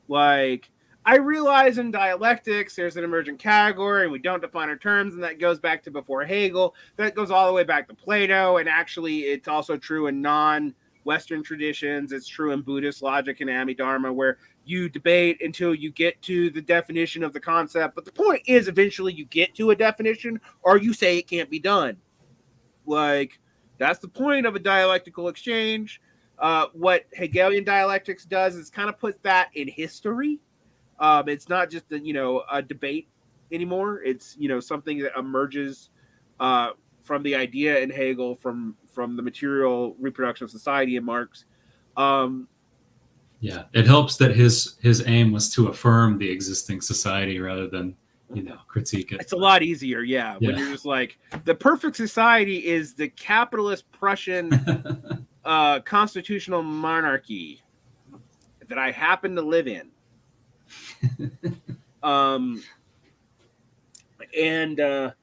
Like, I realize in dialectics there's an emergent category and we don't define our terms, and that goes back to before Hegel. That goes all the way back to Plato, and actually it's also true in non-Western traditions. It's true in Buddhist logic and Amidharma, where you debate until you get to the definition of the concept. But the point is, eventually you get to a definition, or you say it can't be done. Like, that's the point of a dialectical exchange. What Hegelian dialectics does is kind of put that in history. It's not just a debate anymore. It's something that emerges from the idea in Hegel, from the material reproduction of society in Marx. Yeah, it helps that his aim was to affirm the existing society rather than critique it. It's a lot easier, yeah. When you're just like, the perfect society is the capitalist Prussian constitutional monarchy that I happen to live in. And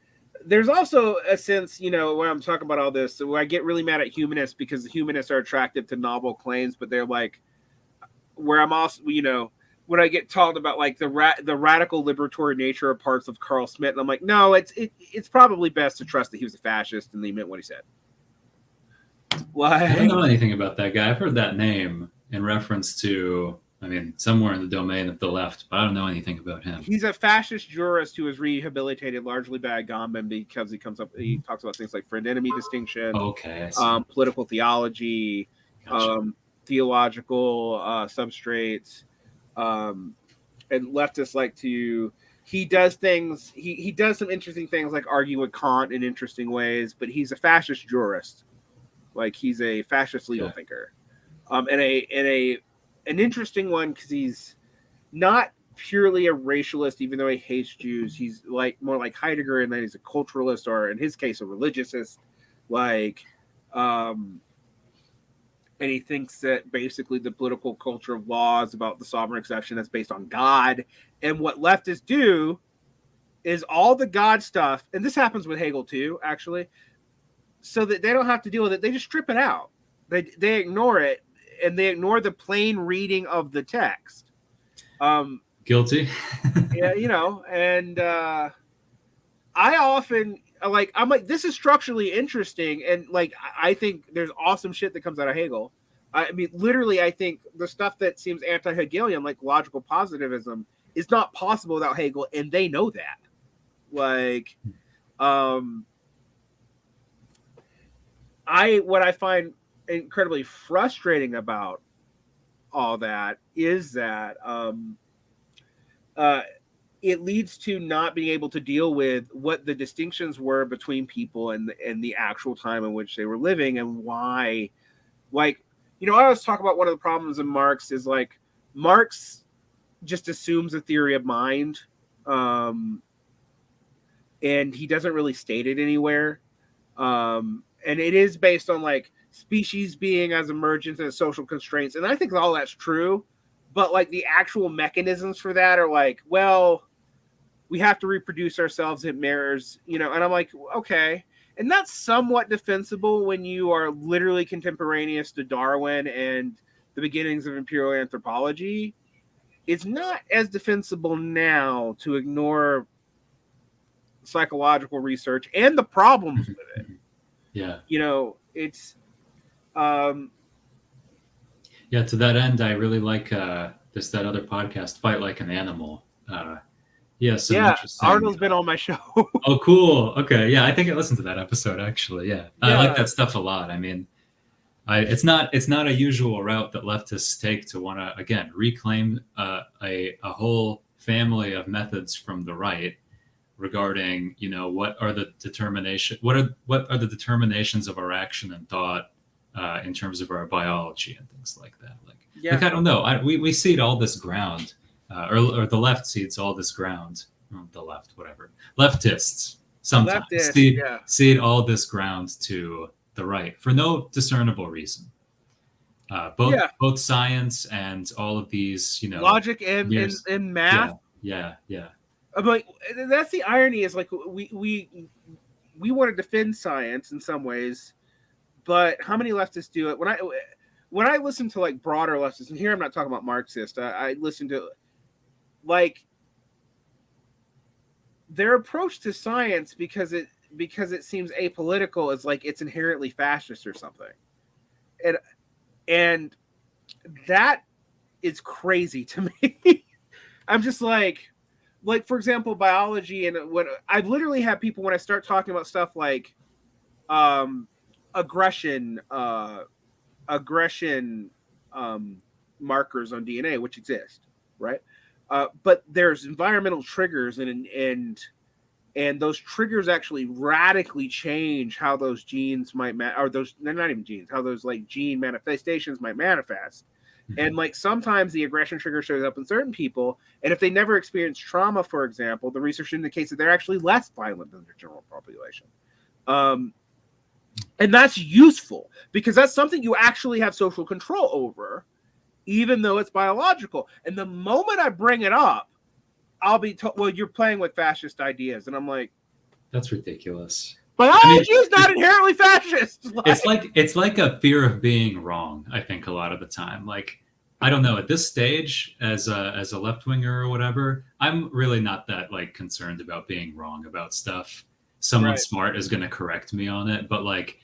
there's also a sense, when I'm talking about all this, where I get really mad at humanists because the humanists are attractive to novel claims, but they're like, where I'm also, when I get talked about like the radical liberatory nature of parts of Carl Schmitt, and I'm like, no, it's probably best to trust that he was a fascist and he meant what he said. I don't know anything about that guy. I've heard that name in reference to, somewhere in the domain of the left, but I don't know anything about him. He's a fascist jurist who was rehabilitated largely by Agamben because he talks about things like friend-enemy distinction, political theology, gotcha. Theological substrates, and leftists like to. He does things. He does some interesting things like argue with Kant in interesting ways, but he's a fascist jurist. Like, he's a fascist legal thinker, and an interesting one because he's not purely a racialist, even though he hates Jews. He's like more like Heidegger, and then he's a culturalist, or in his case, a religiousist. And he thinks that basically the political culture of law is about the sovereign exception that's based on God. And what leftists do is all the God stuff, and this happens with Hegel too, actually. so that they don't have to deal with it, they just strip it out. They ignore it, and they ignore the plain reading of the text. Guilty. Yeah, and I often I'm like, this is structurally interesting, and like I think there's awesome shit that comes out of Hegel. I mean, literally, I think the stuff that seems anti-Hegelian, like logical positivism, is not possible without Hegel, and they know that. Like, what I find incredibly frustrating about all that is that it leads to not being able to deal with what the distinctions were between people and the actual time in which they were living, and why. Like, I always talk about one of the problems in Marx is like Marx just assumes a theory of mind, and he doesn't really state it anywhere. And it is based on like species being as emergent and social constraints, and I think all that's true. But like the actual mechanisms for that are like, well, we have to reproduce ourselves, it mirrors, and I'm like, okay. And that's somewhat defensible when you are literally contemporaneous to Darwin and the beginnings of imperial anthropology. It's not as defensible now to ignore psychological research and the problems with it. Yeah. It's yeah, to that end, I really like that other podcast, Fight Like an Animal. Interesting. Arnold's been on my show. Oh, cool. Okay, yeah, I think I listened to that episode actually. Yeah, I like that stuff a lot. I mean, it's not a usual route that leftists take to want to again reclaim a whole family of methods from the right regarding what are the determinations of our action and thought in terms of our biology and things like that. Like I don't know. We cede all this ground, or the left cedes all this ground. The left, whatever. Leftists sometimes cede all this ground to the right for no discernible reason. Both science and all of these, logic and math. Yeah. I'm like, that's the irony. Is like we want to defend science in some ways, but how many leftists do it? When I listen to like broader leftists, and here I'm not talking about Marxist. I listen to like their approach to science because it seems apolitical is like it's inherently fascist or something, and that is crazy to me. I'm just like for example, biology, and what I've literally had people when I start talking about stuff like aggression markers on DNA, which exist, right? But there's environmental triggers, and those triggers actually radically change how those genes might or those, they're not even genes, how those like gene manifestations might manifest. Mm-hmm. And like sometimes the aggression trigger shows up in certain people, and if they never experience trauma, for example, the research indicates that they're actually less violent than the general population. And that's useful because that's something you actually have social control over, even though it's biological. And the moment I bring it up, I'll be told, well, you're playing with fascist ideas. And I'm like, that's ridiculous. Biology is not inherently fascist. It's like a fear of being wrong, I think, a lot of the time. Like, I don't know, at this stage, as a left-winger or whatever, I'm really not that like concerned about being wrong about stuff. Someone smart is going to correct me on it, but like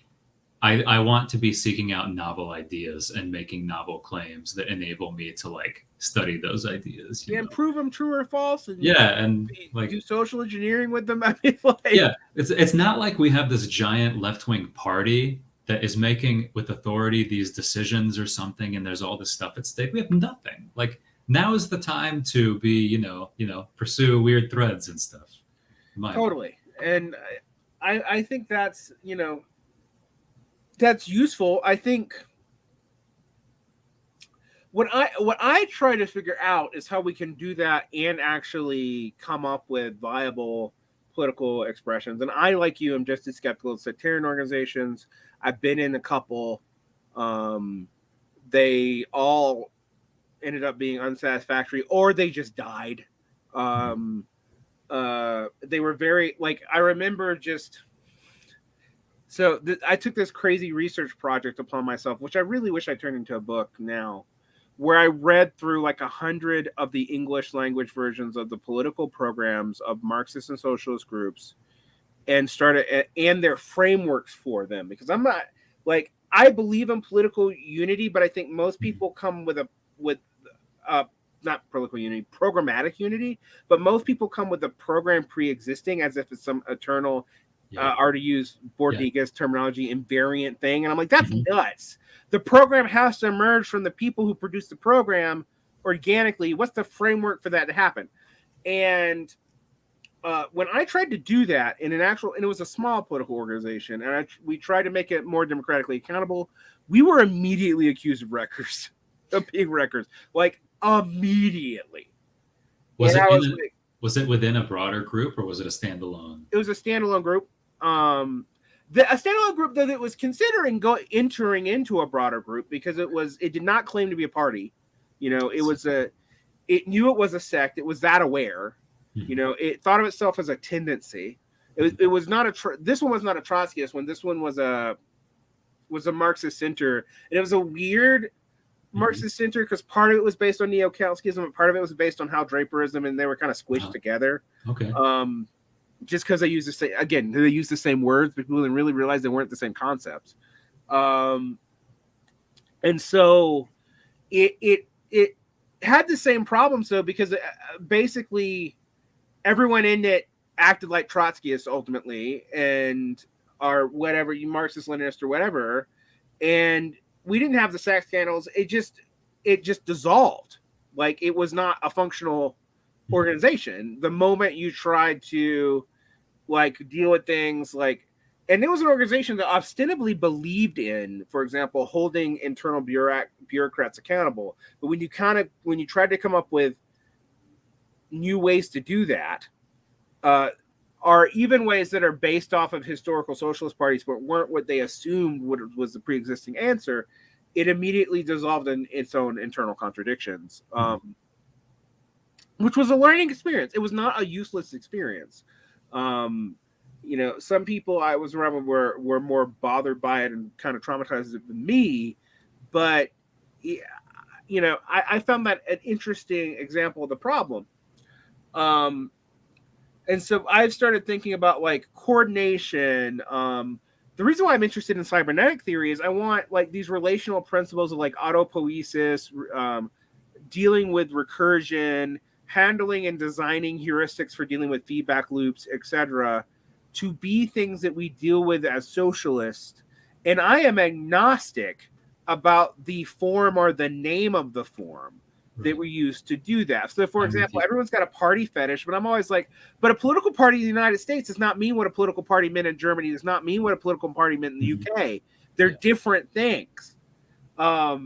I want to be seeking out novel ideas and making novel claims that enable me to like study those ideas. And prove them true or false. And and like do social engineering with them. I mean, like, it's not like we have this giant left-wing party that is making with authority these decisions or something, and there's all this stuff at stake. We have nothing. Like now is the time to be, pursue weird threads and stuff. Totally. And I think that's, that's useful. I think what I try to figure out is how we can do that and actually come up with viable political expressions. And I, like you, am just as skeptical of sectarian organizations. I've been in a couple. They all ended up being unsatisfactory, or they just died. They were very, like, I remember just So I took this crazy research project upon myself, which I really wish I turned into a book now, where I read through like 100 of the English language versions of the political programs of Marxist and socialist groups, and their frameworks for them. Because I'm not like, I believe in political unity, but I think most people come with not political unity, programmatic unity. But most people come with a program pre-existing, as if it's some eternal, or to use Bourdieu's terminology, invariant thing. And I'm like, that's nuts. The program has to emerge from the people who produce the program organically. What's the framework for that to happen? And when I tried to do that in and it was a small political organization, and we tried to make it more democratically accountable, we were immediately accused of wreckers, of being wreckers, like immediately. Was it within a broader group, or was it a standalone? It was a standalone group. A standalone group that was considering entering into a broader group, because it did not claim to be a party. You know, it knew it was a sect. It was that aware. You know, it thought of itself as a tendency. It was not this one was not a Trotskyist one. This one was a Marxist center, and it was a weird Marxist center, because part of it was based on neo-Kautskyism, and part of it was based on Hal Draperism, and they were kind of squished together. Okay. Just because they use the same words, but people didn't really realize they weren't the same concepts. And so it had the same problems, though, because basically everyone in it acted like Trotskyists ultimately, and are whatever, you Marxist, Leninist, or whatever. And we didn't have the sex scandals. It just dissolved. Like, it was not a functional organization. The moment you tried to like deal with things like, and it was an organization that ostensibly believed in, for example, holding internal bureaucrats accountable. But when you tried to come up with new ways to do that, are even ways that are based off of historical socialist parties, but weren't what they assumed was the pre-existing answer, it immediately dissolved in its own internal contradictions, which was a learning experience. It was not a useless experience. You know, some people I was around were more bothered by it and kind of traumatized it than me, but you know, I found that an interesting example of the problem. And so I've started thinking about like coordination. The reason why I'm interested in cybernetic theory is I want like these relational principles of like autopoiesis, dealing with recursion, handling and designing heuristics for dealing with feedback loops, etc., to be things that we deal with as socialists. And I am agnostic about the form or the name of the form that we use to do that. So, for example, everyone's got a party fetish, but I'm always like, but a political party in the United States does not mean what a political party meant in Germany, does not mean what a political party meant in the UK. They're different things. Like,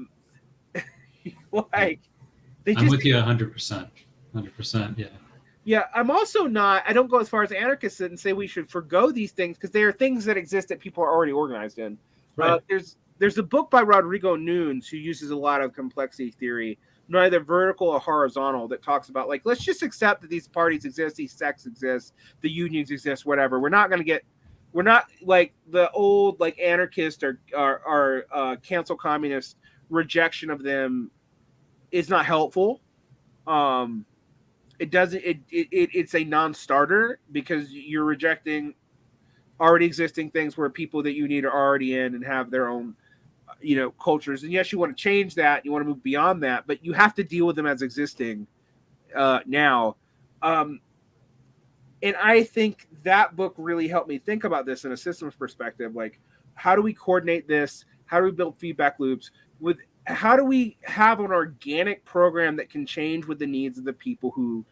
they just, I'm with you 100%. 100%, yeah. Yeah, I'm also not, I don't go as far as anarchists and say we should forgo these things, because they are things that exist that people are already organized in. Right. There's a book by Rodrigo Nunes who uses a lot of complexity theory, neither vertical or horizontal, that talks about like, let's just accept that these parties exist, these sects exist, the unions exist, whatever. We're not like the old like anarchist or cancel communist rejection of them is not helpful. It's a non-starter, because you're rejecting already existing things where people that you need are already in and have their own, you know, cultures. And yes, you want to change that, you want to move beyond that, but you have to deal with them as existing now. And I think that book really helped me think about this in a systems perspective. Like, how do we coordinate this? How do we build feedback loops? How do we have an organic program that can change with the needs of the people who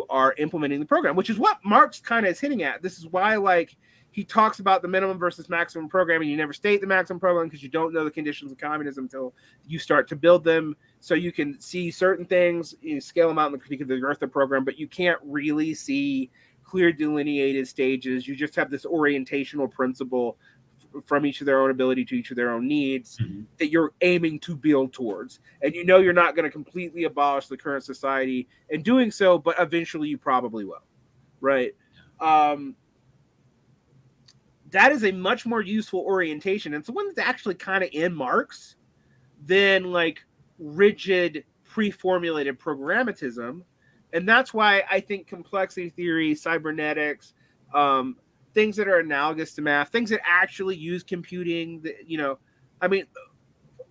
are implementing the program, which is what Marx kind of is hitting at. This is why, like, he talks about the minimum versus maximum program, and you never state the maximum program because you don't know the conditions of communism until you start to build them. So you can see certain things, you scale them out in the critique of the Eartha program, but you can't really see clear delineated stages. You just have this orientational principle from each of their own ability to each of their own needs that you're aiming to build towards. And you know you're not going to completely abolish the current society in doing so, but eventually you probably will, right? that is a much more useful orientation. And it's the one that's actually kind of in Marx than like rigid pre-formulated programmatism. And that's why I think complexity theory, cybernetics, things that are analogous to math, things that actually use computing, that, you know, I mean,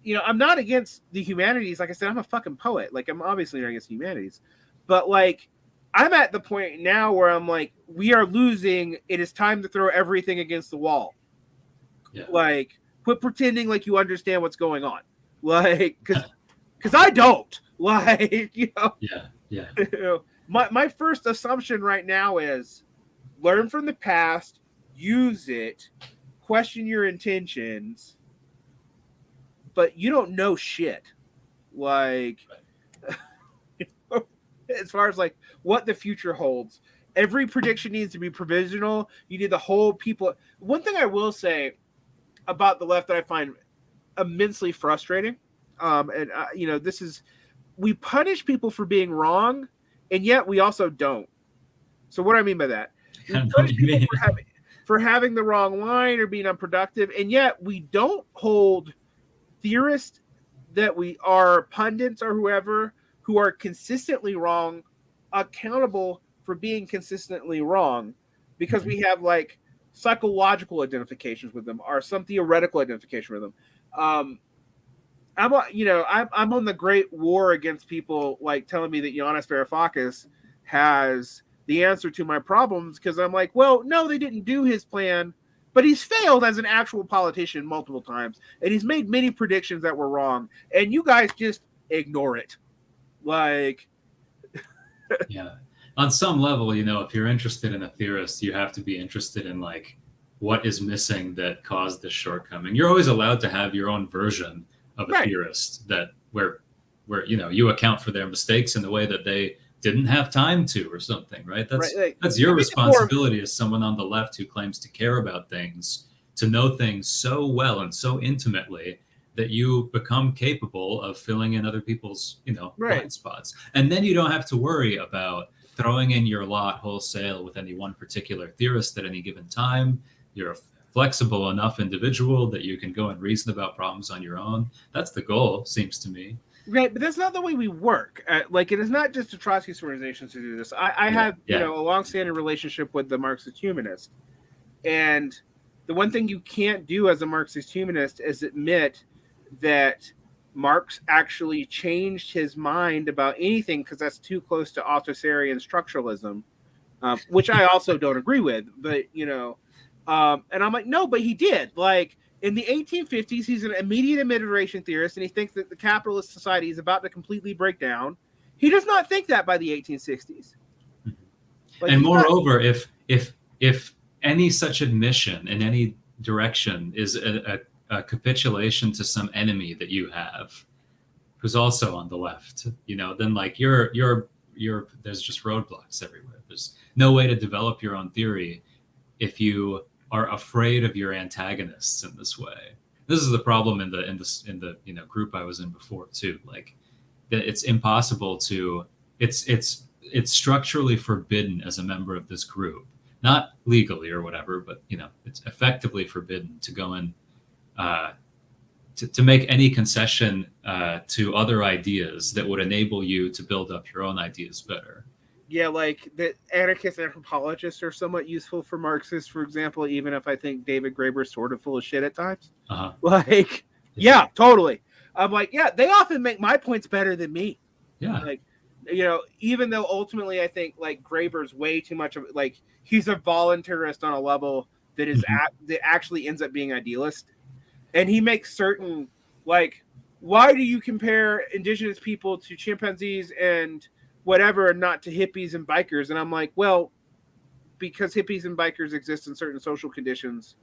you know, I'm not against the humanities. Like I said, I'm a fucking poet. Like, I'm obviously not against humanities, but like, I'm at the point now where I'm like, we are losing. It is time to throw everything against the wall. Yeah. Like, quit pretending like you understand what's going on. Like, because I don't. Like, you know. Yeah. Yeah. You know, my first assumption right now is learn from the past, use it, question your intentions, but you don't know shit. Like, as far as like what the future holds, every prediction needs to be provisional. You need the whole people. One thing I will say about the left that I find immensely frustrating, and you know, this is, we punish people for being wrong, and yet we also don't. So what do I mean by that? We punish people for having the wrong line or being unproductive, and yet we don't hold theorists that we are pundits or whoever who are consistently wrong accountable for being consistently wrong, because we have like psychological identifications with them or some theoretical identification with them. I'm on the great war against people like telling me that Yanis Varoufakis has the answer to my problems, because I'm like, well, no, they didn't do his plan, but he's failed as an actual politician multiple times, and he's made many predictions that were wrong, and you guys just ignore it. Like, Yeah. On some level, you know, if you're interested in a theorist, you have to be interested in like what is missing that caused this shortcoming. You're always allowed to have your own version of a right. theorist that where you know you account for their mistakes in the way that they didn't have time to or something, right? That's Right. Like, that's your responsibility as someone on the left who claims to care about things, to know things so well and so intimately that you become capable of filling in other people's, you know, right. blind spots. And then you don't have to worry about throwing in your lot wholesale with any one particular theorist at any given time. You're a flexible enough individual that you can go and reason about problems on your own. That's the goal, seems to me. Right, but that's not the way we work. Like, it is not just the Trotskyist organizations who do this. I have, you know, a long-standing relationship with the Marxist humanist, and the one thing you can't do as a Marxist humanist is admit that Marx actually changed his mind about anything, because that's too close to authoritarian structuralism, which I also don't agree with. But, you know, and I'm like, no, but he did. Like, in the 1850s, he's an immediate iteration theorist, and he thinks that the capitalist society is about to completely break down. He does not think that by the 1860s. Like, and moreover, if any such admission in any direction is a capitulation to some enemy that you have, who's also on the left, you know, then like you're there's just roadblocks everywhere. There's no way to develop your own theory if you are afraid of your antagonists in this way. This is the problem in the you know group I was in before too. Like, it's impossible to it's structurally forbidden as a member of this group, not legally or whatever, but you know it's effectively forbidden to go in to make any concession to other ideas that would enable you to build up your own ideas better. Yeah, like the anarchist anthropologists are somewhat useful for Marxists, for example, even if I think David Graeber's sort of full of shit at times. Like, yeah, totally. I'm like, yeah, they often make my points better than me. Yeah. Like, you know, even though ultimately I think like Graeber's way too much of, like, he's a voluntarist on a level that is that actually ends up being idealist. And he makes certain, like, why do you compare indigenous people to chimpanzees and whatever, and not to hippies and bikers? And I'm like, well, because hippies and bikers exist in certain social conditions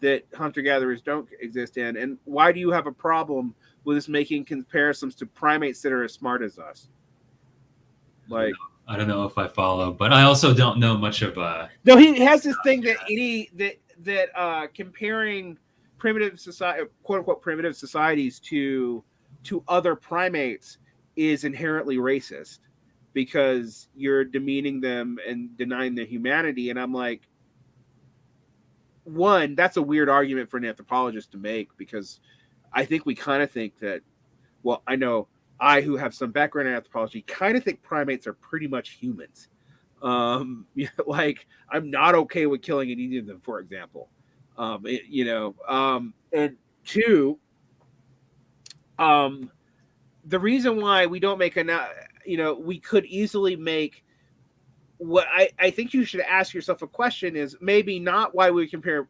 that hunter-gatherers don't exist in. And why do you have a problem with us making comparisons to primates that are as smart as us? Like, I don't know if I follow, but I also don't know much of no, he has this thing that comparing primitive society, quote unquote primitive societies to other primates is inherently racist, because you're demeaning them and denying their humanity. And I'm like, one, that's a weird argument for an anthropologist to make, because I think we kind of think that, well, I know I, who have some background in anthropology, kind of think primates are pretty much humans. Like, I'm not okay with killing and eating them, for example. And two, the reason why we don't make enough, we could easily make, what I think you should ask yourself a question is maybe not why we compare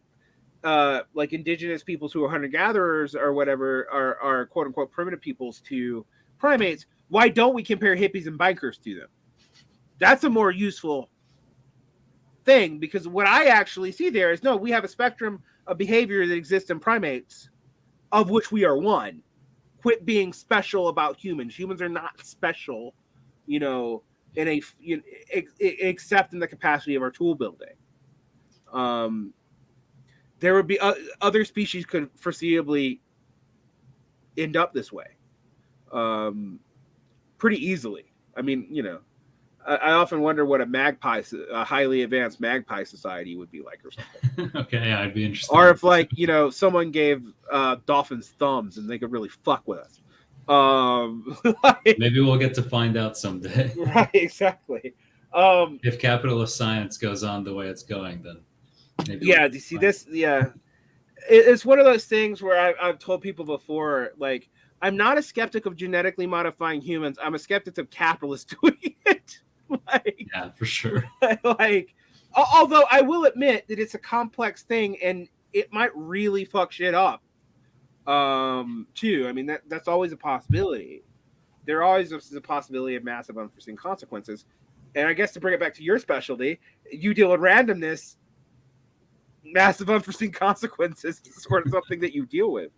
like indigenous peoples who are hunter-gatherers or whatever are quote-unquote primitive peoples to primates. Why don't we compare hippies and bikers to them? That's a more useful thing, because what I actually see there is, no, we have a spectrum of behavior that exists in primates, of which we are one. Quit being special about humans. Humans are not special, except in the capacity of our tool building. There would be other species could foreseeably end up this way, pretty easily. I mean, I often wonder what a highly advanced magpie society would be like, or something. Okay, yeah, I'd be interested. Or if, like, someone gave dolphins thumbs and they could really fuck with us. Maybe we'll get to find out someday. Right, exactly. If capitalist science goes on the way it's going, then maybe. Yeah, do you see this? Yeah. It's one of those things where I've told people before, like, I'm not a skeptic of genetically modifying humans. I'm a skeptic of capitalists doing it. Yeah, for sure. Like, although I will admit that it's a complex thing and it might really fuck shit up. Too. I mean, that's always a possibility. There always is a possibility of massive unforeseen consequences. And I guess to bring it back to your specialty, you deal with randomness. Massive unforeseen consequences is sort of something that you deal with.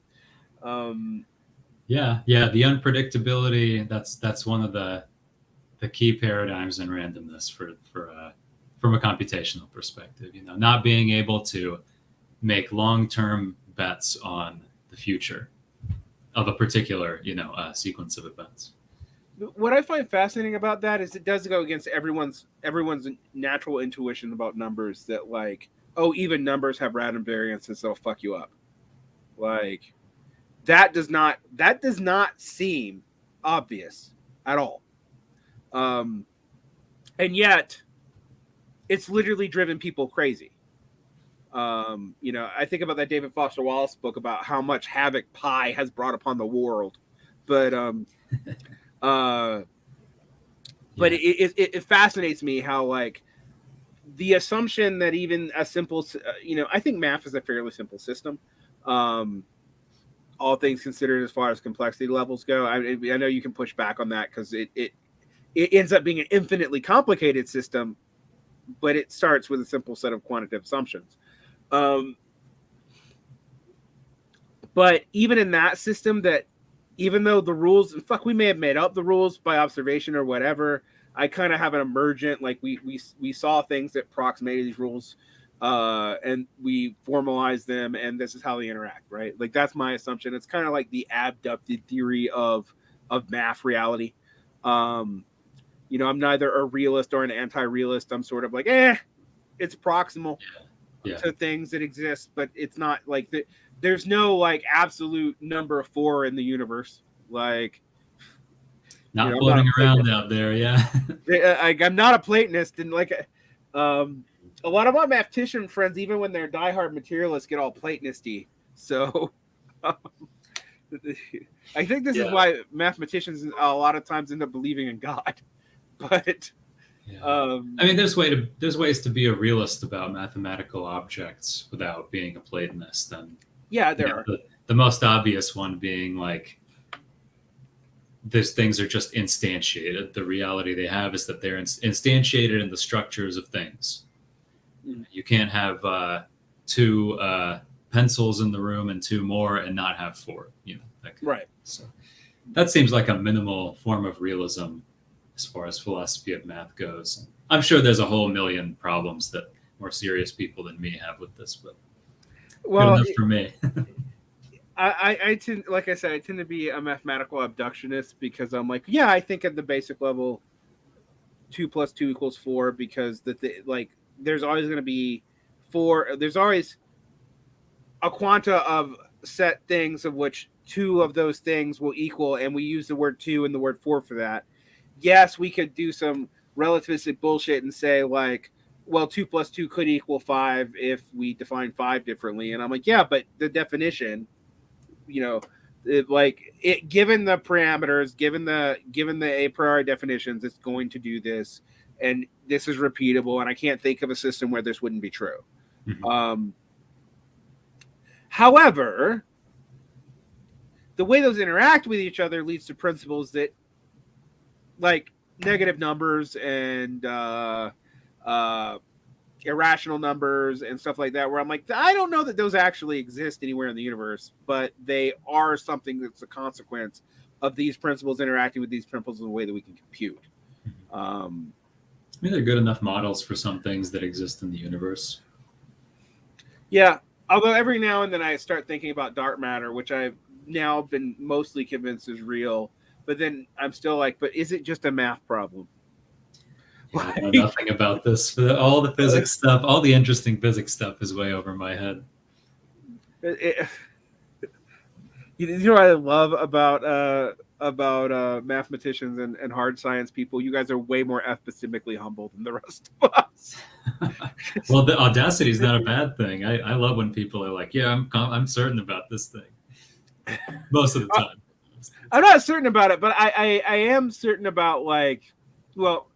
Yeah, the unpredictability, that's one of the key paradigms in randomness for from a computational perspective. Not being able to make long-term bets on the future of a particular sequence of events. What I find fascinating about that is it does go against everyone's natural intuition about numbers, that, like, oh, even numbers have random variances that'll fuck you up. Like, that does not seem obvious at all. And yet it's literally driven people crazy. I think about that David Foster Wallace book about how much havoc pi has brought upon the world, but it fascinates me how, like, the assumption that even a simple, I think math is a fairly simple system, all things considered, as far as complexity levels go. I know you can push back on that because it ends up being an infinitely complicated system, but it starts with a simple set of quantitative assumptions. But even in that system, that even though the rules, we may have made up the rules by observation or whatever, I kind of have an emergent, like, we saw things that approximated these rules, and we formalized them, and this is how they interact, right? Like, that's my assumption. It's kind of like the abducted theory of math reality. I'm neither a realist or an anti-realist. I'm sort of like, it's proximal to things that exist, but it's not like there's no, like, absolute number 4 in the universe. Like, not floating around out there. Yeah. I'm not a Platonist, and, like, a lot of my mathematician friends, even when they're diehard materialists, get all Platonisty. So I think this is why mathematicians a lot of times end up believing in God. But I mean, there's ways to be a realist about mathematical objects without being a Platonist. And there are. The most obvious one being, like, these things are just instantiated. The reality they have is that they're instantiated in the structures of things. You can't have 2 pencils in the room and 2 more and not have 4. Right. So that seems like a minimal form of realism as far as philosophy of math goes. I'm sure there's a whole million problems that more serious people than me have with this, but good enough for me. I tend, like I said, I tend to be a mathematical abductionist, because I'm like, I think at the basic level, 2 + 2 = 4, because like, there's always going to be 4. There's always a quanta of set things of which two of those things will equal, and we use the word two and the word four for that. Yes, we could do some relativistic bullshit and say like, well, 2 plus 2 could equal 5 if we define 5 differently. And I'm like, yeah, but the definition, given the parameters, given the a priori definitions, it's going to do this, and this is repeatable. And I can't think of a system where this wouldn't be true. Mm-hmm. However, the way those interact with each other leads to principles that, like negative numbers and irrational numbers and stuff like that, where I'm like, I don't know that those actually exist anywhere in the universe, but they are something that's a consequence of these principles interacting with these principles in a way that we can compute. I mean, they're good enough models for some things that exist in the universe. Yeah, although every now and then I start thinking about dark matter, which I've now been mostly convinced is real, but then I'm still like, but is it just a math problem? Yeah, I know nothing about this. All the physics stuff, all the interesting physics stuff is way over my head. You know what I love about mathematicians and hard science people? You guys are way more epistemically humble than the rest of us. Well, the audacity is not a bad thing. I love when people are like, yeah, I'm certain about this thing. Most of the time. I'm not certain about it, but I am certain about, like, well,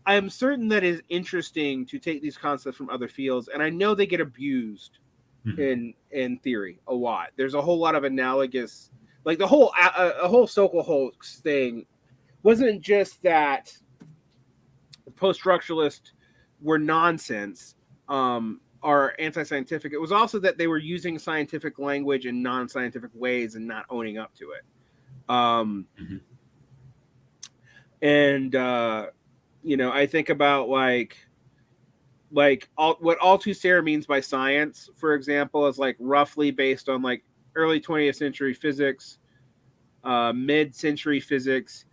I am certain that it's interesting to take these concepts from other fields, and I know they get abused in theory a lot. There's a whole lot of analogous, like the whole a whole Sokol hoax thing wasn't just that post-structuralists were nonsense or anti-scientific. It was also that they were using scientific language in non-scientific ways and not owning up to it. And I think about like what Althusser means by science, for example, is like roughly based on like early 20th century physics, mid-century physics,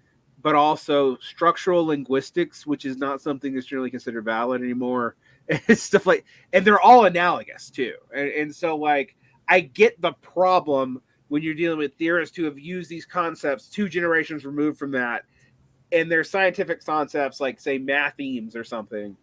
but also structural linguistics, which is not something that's generally considered valid anymore. And stuff like, and they're all analogous too. And so like, I get the problem when you're dealing with theorists who have used these concepts 2 generations removed from that, and they're scientific concepts like, say, mathemes or something,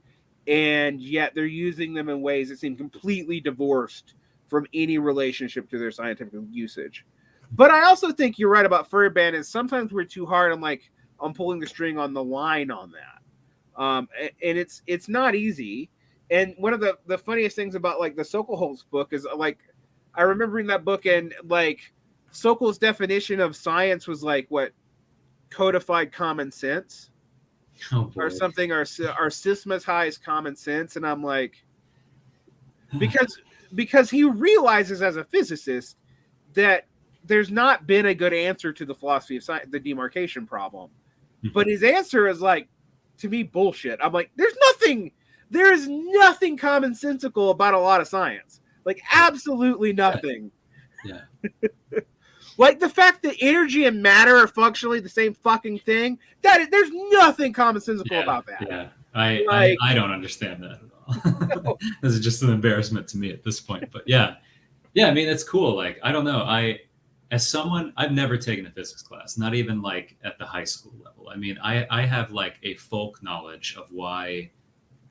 and yet they're using them in ways that seem completely divorced from any relationship to their scientific usage. But I also think you're right about Furriban, and sometimes we're too hard on pulling the string on the line on that. And it's not easy. And one of the funniest things about like the Sokol's book is like, I remember reading that book, and like Sokol's definition of science was like what, codified common sense or something, or systematized common sense. And I'm like, because he realizes as a physicist that there's not been a good answer to the philosophy of science, the demarcation problem. But his answer is like, to me, bullshit. I'm like, there is nothing commonsensical about a lot of science. Like, absolutely nothing. Yeah. Like the fact that energy and matter are functionally the same fucking thing, there's nothing commonsensical about that. Yeah, I don't understand that at all. This is just an embarrassment to me at this point. But yeah, I mean, it's cool. Like, I don't know. As someone, I've never taken a physics class, not even like at the high school level. I mean, I have like a folk knowledge of why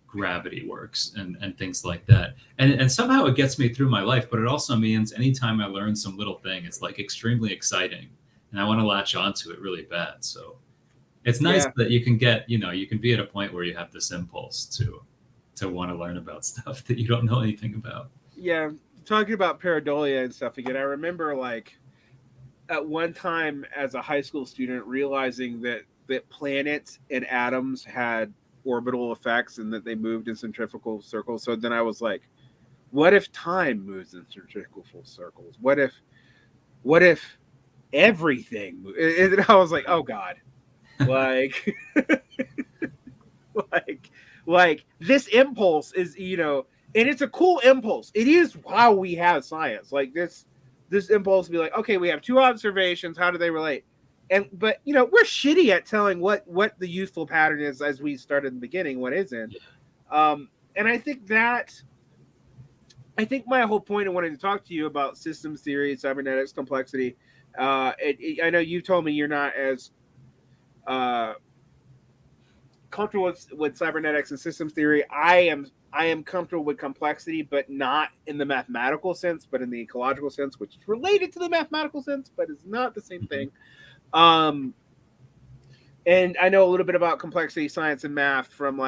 gravity works and things like that, and somehow it gets me through my life. But it also means anytime I learn some little thing, it's like extremely exciting, and I want to latch onto it really bad. So it's nice that you can get, you can be at a point where you have this impulse to want to learn about stuff that you don't know anything about. Yeah, talking about pareidolia and stuff again, I remember like at one time as a high school student realizing that planets and atoms had orbital effects and that they moved in centrifugal circles. So then I was like, what if time moves in centrifugal circles? What if everything moves? And I was like, oh God, like, like this impulse is, and it's a cool impulse. It is how we have science. Like this impulse to be like, okay, we have 2 observations. How do they relate? But we're shitty at telling what the useful pattern is, as we started in the beginning, what isn't. And I think that I think my whole point of wanting to talk to you about systems theory, cybernetics, complexity. I know you told me you're not as uh, comfortable with cybernetics and systems theory. I am comfortable with complexity, but not in the mathematical sense, but in the ecological sense, which is related to the mathematical sense, but is not the same thing. Um, and I know a little bit about complexity science and math from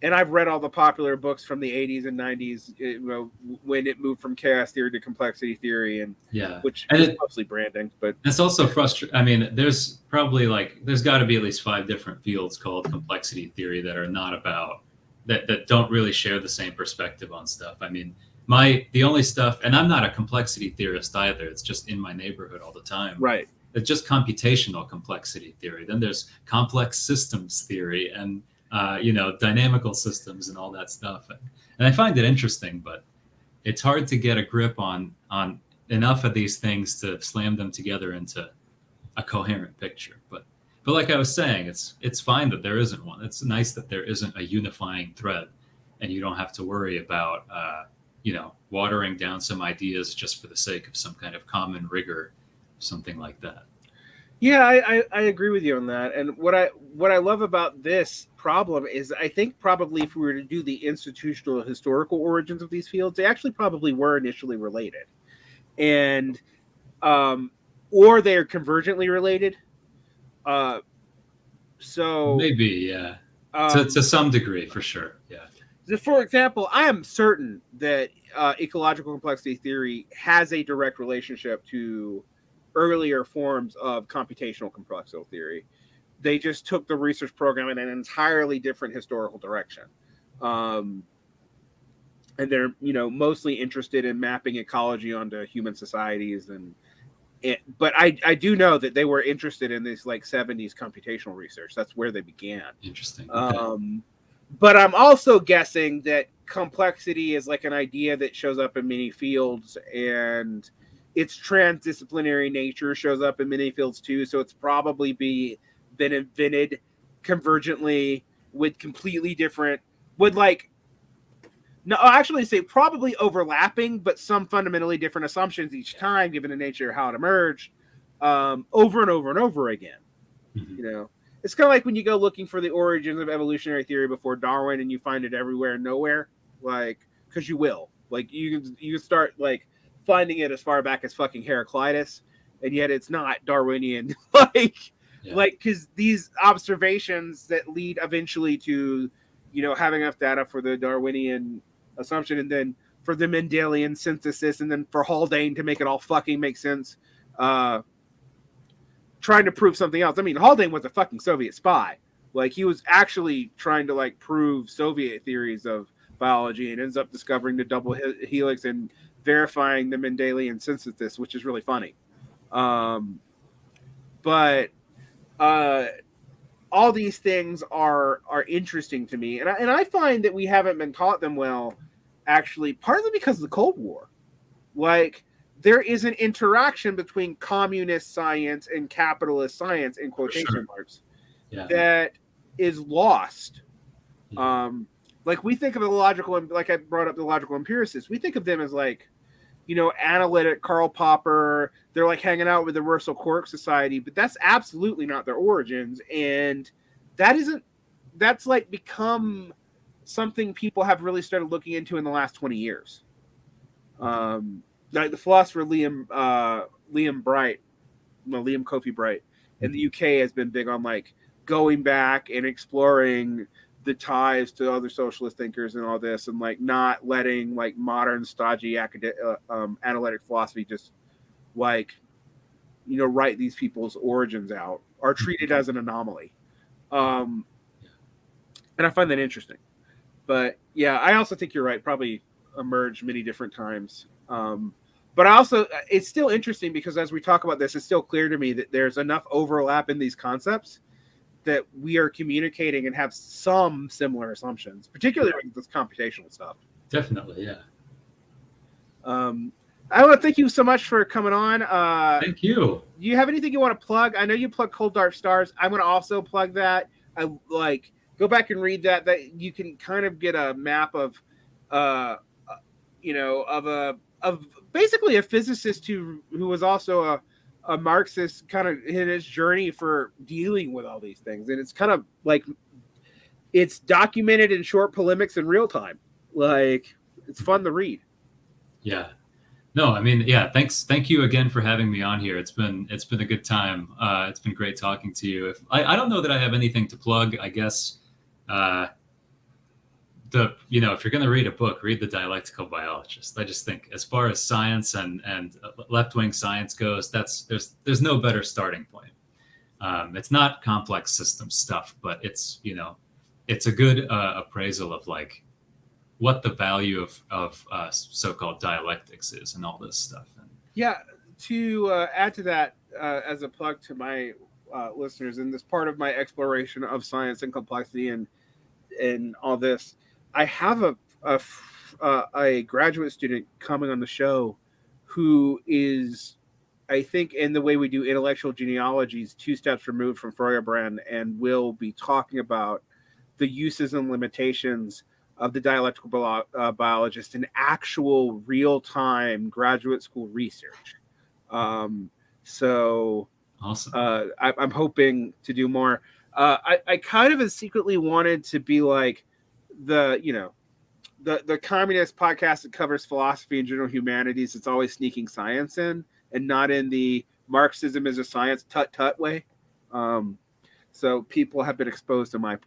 and I've read all the popular books from the 80s and 90s, when it moved from chaos theory to complexity theory, and Yeah, which and was mostly branding. But it's also frustrating. I mean, there's probably there's got to be at least 5 different fields called complexity theory that are not about that don't really share the same perspective on stuff. I mean, the only stuff, and I'm not a complexity theorist either. It's just in my neighborhood all the time. right. It's just computational complexity theory. Then there's complex systems theory and dynamical systems and all that stuff. And I find it interesting, but it's hard to get a grip on enough of these things to slam them together into a coherent picture. But like I was saying, it's fine that there isn't one. It's nice that there isn't a unifying thread, and you don't have to worry about watering down some ideas just for the sake of some kind of common rigor, something like that. Yeah, I agree with you on that. And what I love about this problem is I think probably if we were to do the institutional historical origins of these fields, they actually probably were initially related, and or they're convergently related. So Maybe, yeah, to some degree, for sure. Yeah. For example, I am certain that ecological complexity theory has a direct relationship to earlier forms of computational complexity theory. They just took the research program in an entirely different historical direction. And they're, mostly interested in mapping ecology onto human societies. But I do know that they were interested in this 70s computational research. That's where they began. Interesting. Okay. But I'm also guessing that complexity is an idea that shows up in many fields, and its transdisciplinary nature shows up in many fields too. So it's probably been invented convergently with completely different, no, I'll actually say probably overlapping, but some fundamentally different assumptions each time, given the nature of how it emerged, over and over and over again. Mm-hmm. It's kind of like when you go looking for the origins of evolutionary theory before Darwin, and you find it everywhere and nowhere, because you will. You start finding it as far back as fucking Heraclitus, and yet it's not Darwinian. Because these observations that lead eventually to, having enough data for the Darwinian assumption, and then for the Mendelian synthesis, and then for Haldane to make it all fucking make sense. Trying to prove something else. I mean, Haldane was a fucking Soviet spy. He was actually trying to prove Soviet theories of biology, and ends up discovering the double helix and verifying the Mendelian synthesis, which is really funny. But all these things are interesting to me, and I find that we haven't been taught them well, actually, partly because of the Cold War. There is an interaction between communist science and capitalist science, in quotation marks, that is lost. Yeah. We think of the logical, like I brought up the logical empiricists, we think of them as analytic Karl Popper. They're hanging out with the Russell Quark Society, but that's absolutely not their origins. And that's become something people have really started looking into in the last 20 years. The philosopher Liam Kofi Bright in the UK has been big on going back and exploring the ties to other socialist thinkers and all this, and not letting modern stodgy analytic philosophy just write these people's origins out, are treated as an anomaly. And I find that interesting. But yeah, I also think you're right, probably emerged many different times. But also, it's still interesting because as we talk about this, it's still clear to me that there's enough overlap in these concepts that we are communicating and have some similar assumptions, particularly with this computational stuff. Definitely, yeah. I want to thank you so much for coming on. Thank you. Do you have anything you want to plug? I know you plug Cold Dark Stars. I'm going to also plug that. I go back and read that. That you can kind of get a map of of basically a physicist who was also a Marxist, kind of in his journey for dealing with all these things. And it's kind of like it's documented in short polemics in real time. Like, it's fun to read. Yeah. No, I mean, yeah. Thank you again for having me on here. It's been a good time. It's been great talking to you. I don't know that I have anything to plug. I guess if you're going to read a book, read The Dialectical Biologist. I just think, as far as science and left wing science goes, there's no better starting point. It's not complex system stuff, but it's a good appraisal of like what the value of so-called dialectics is and all this stuff. Yeah, to add to that, as a plug to my listeners, in this part of my exploration of science and complexity and all this, I have a graduate student coming on the show who is, I think, in the way we do intellectual genealogies, 2 steps removed from Feuerbrand, and will be talking about the uses and limitations of the dialectical biologist in actual real-time graduate school research. So awesome. I'm hoping to do more. I kind of secretly wanted to be like the communist podcast that covers philosophy and general humanities. It's always sneaking science in, and not in the Marxism is a science tut way. So people have been exposed to my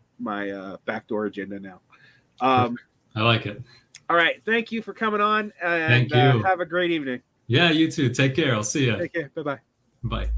backdoor agenda now. I like it. All right. Thank you for coming on. And thank you. Have a great evening. Yeah, you too. Take care. I'll see you. Take care. Bye-bye. Bye.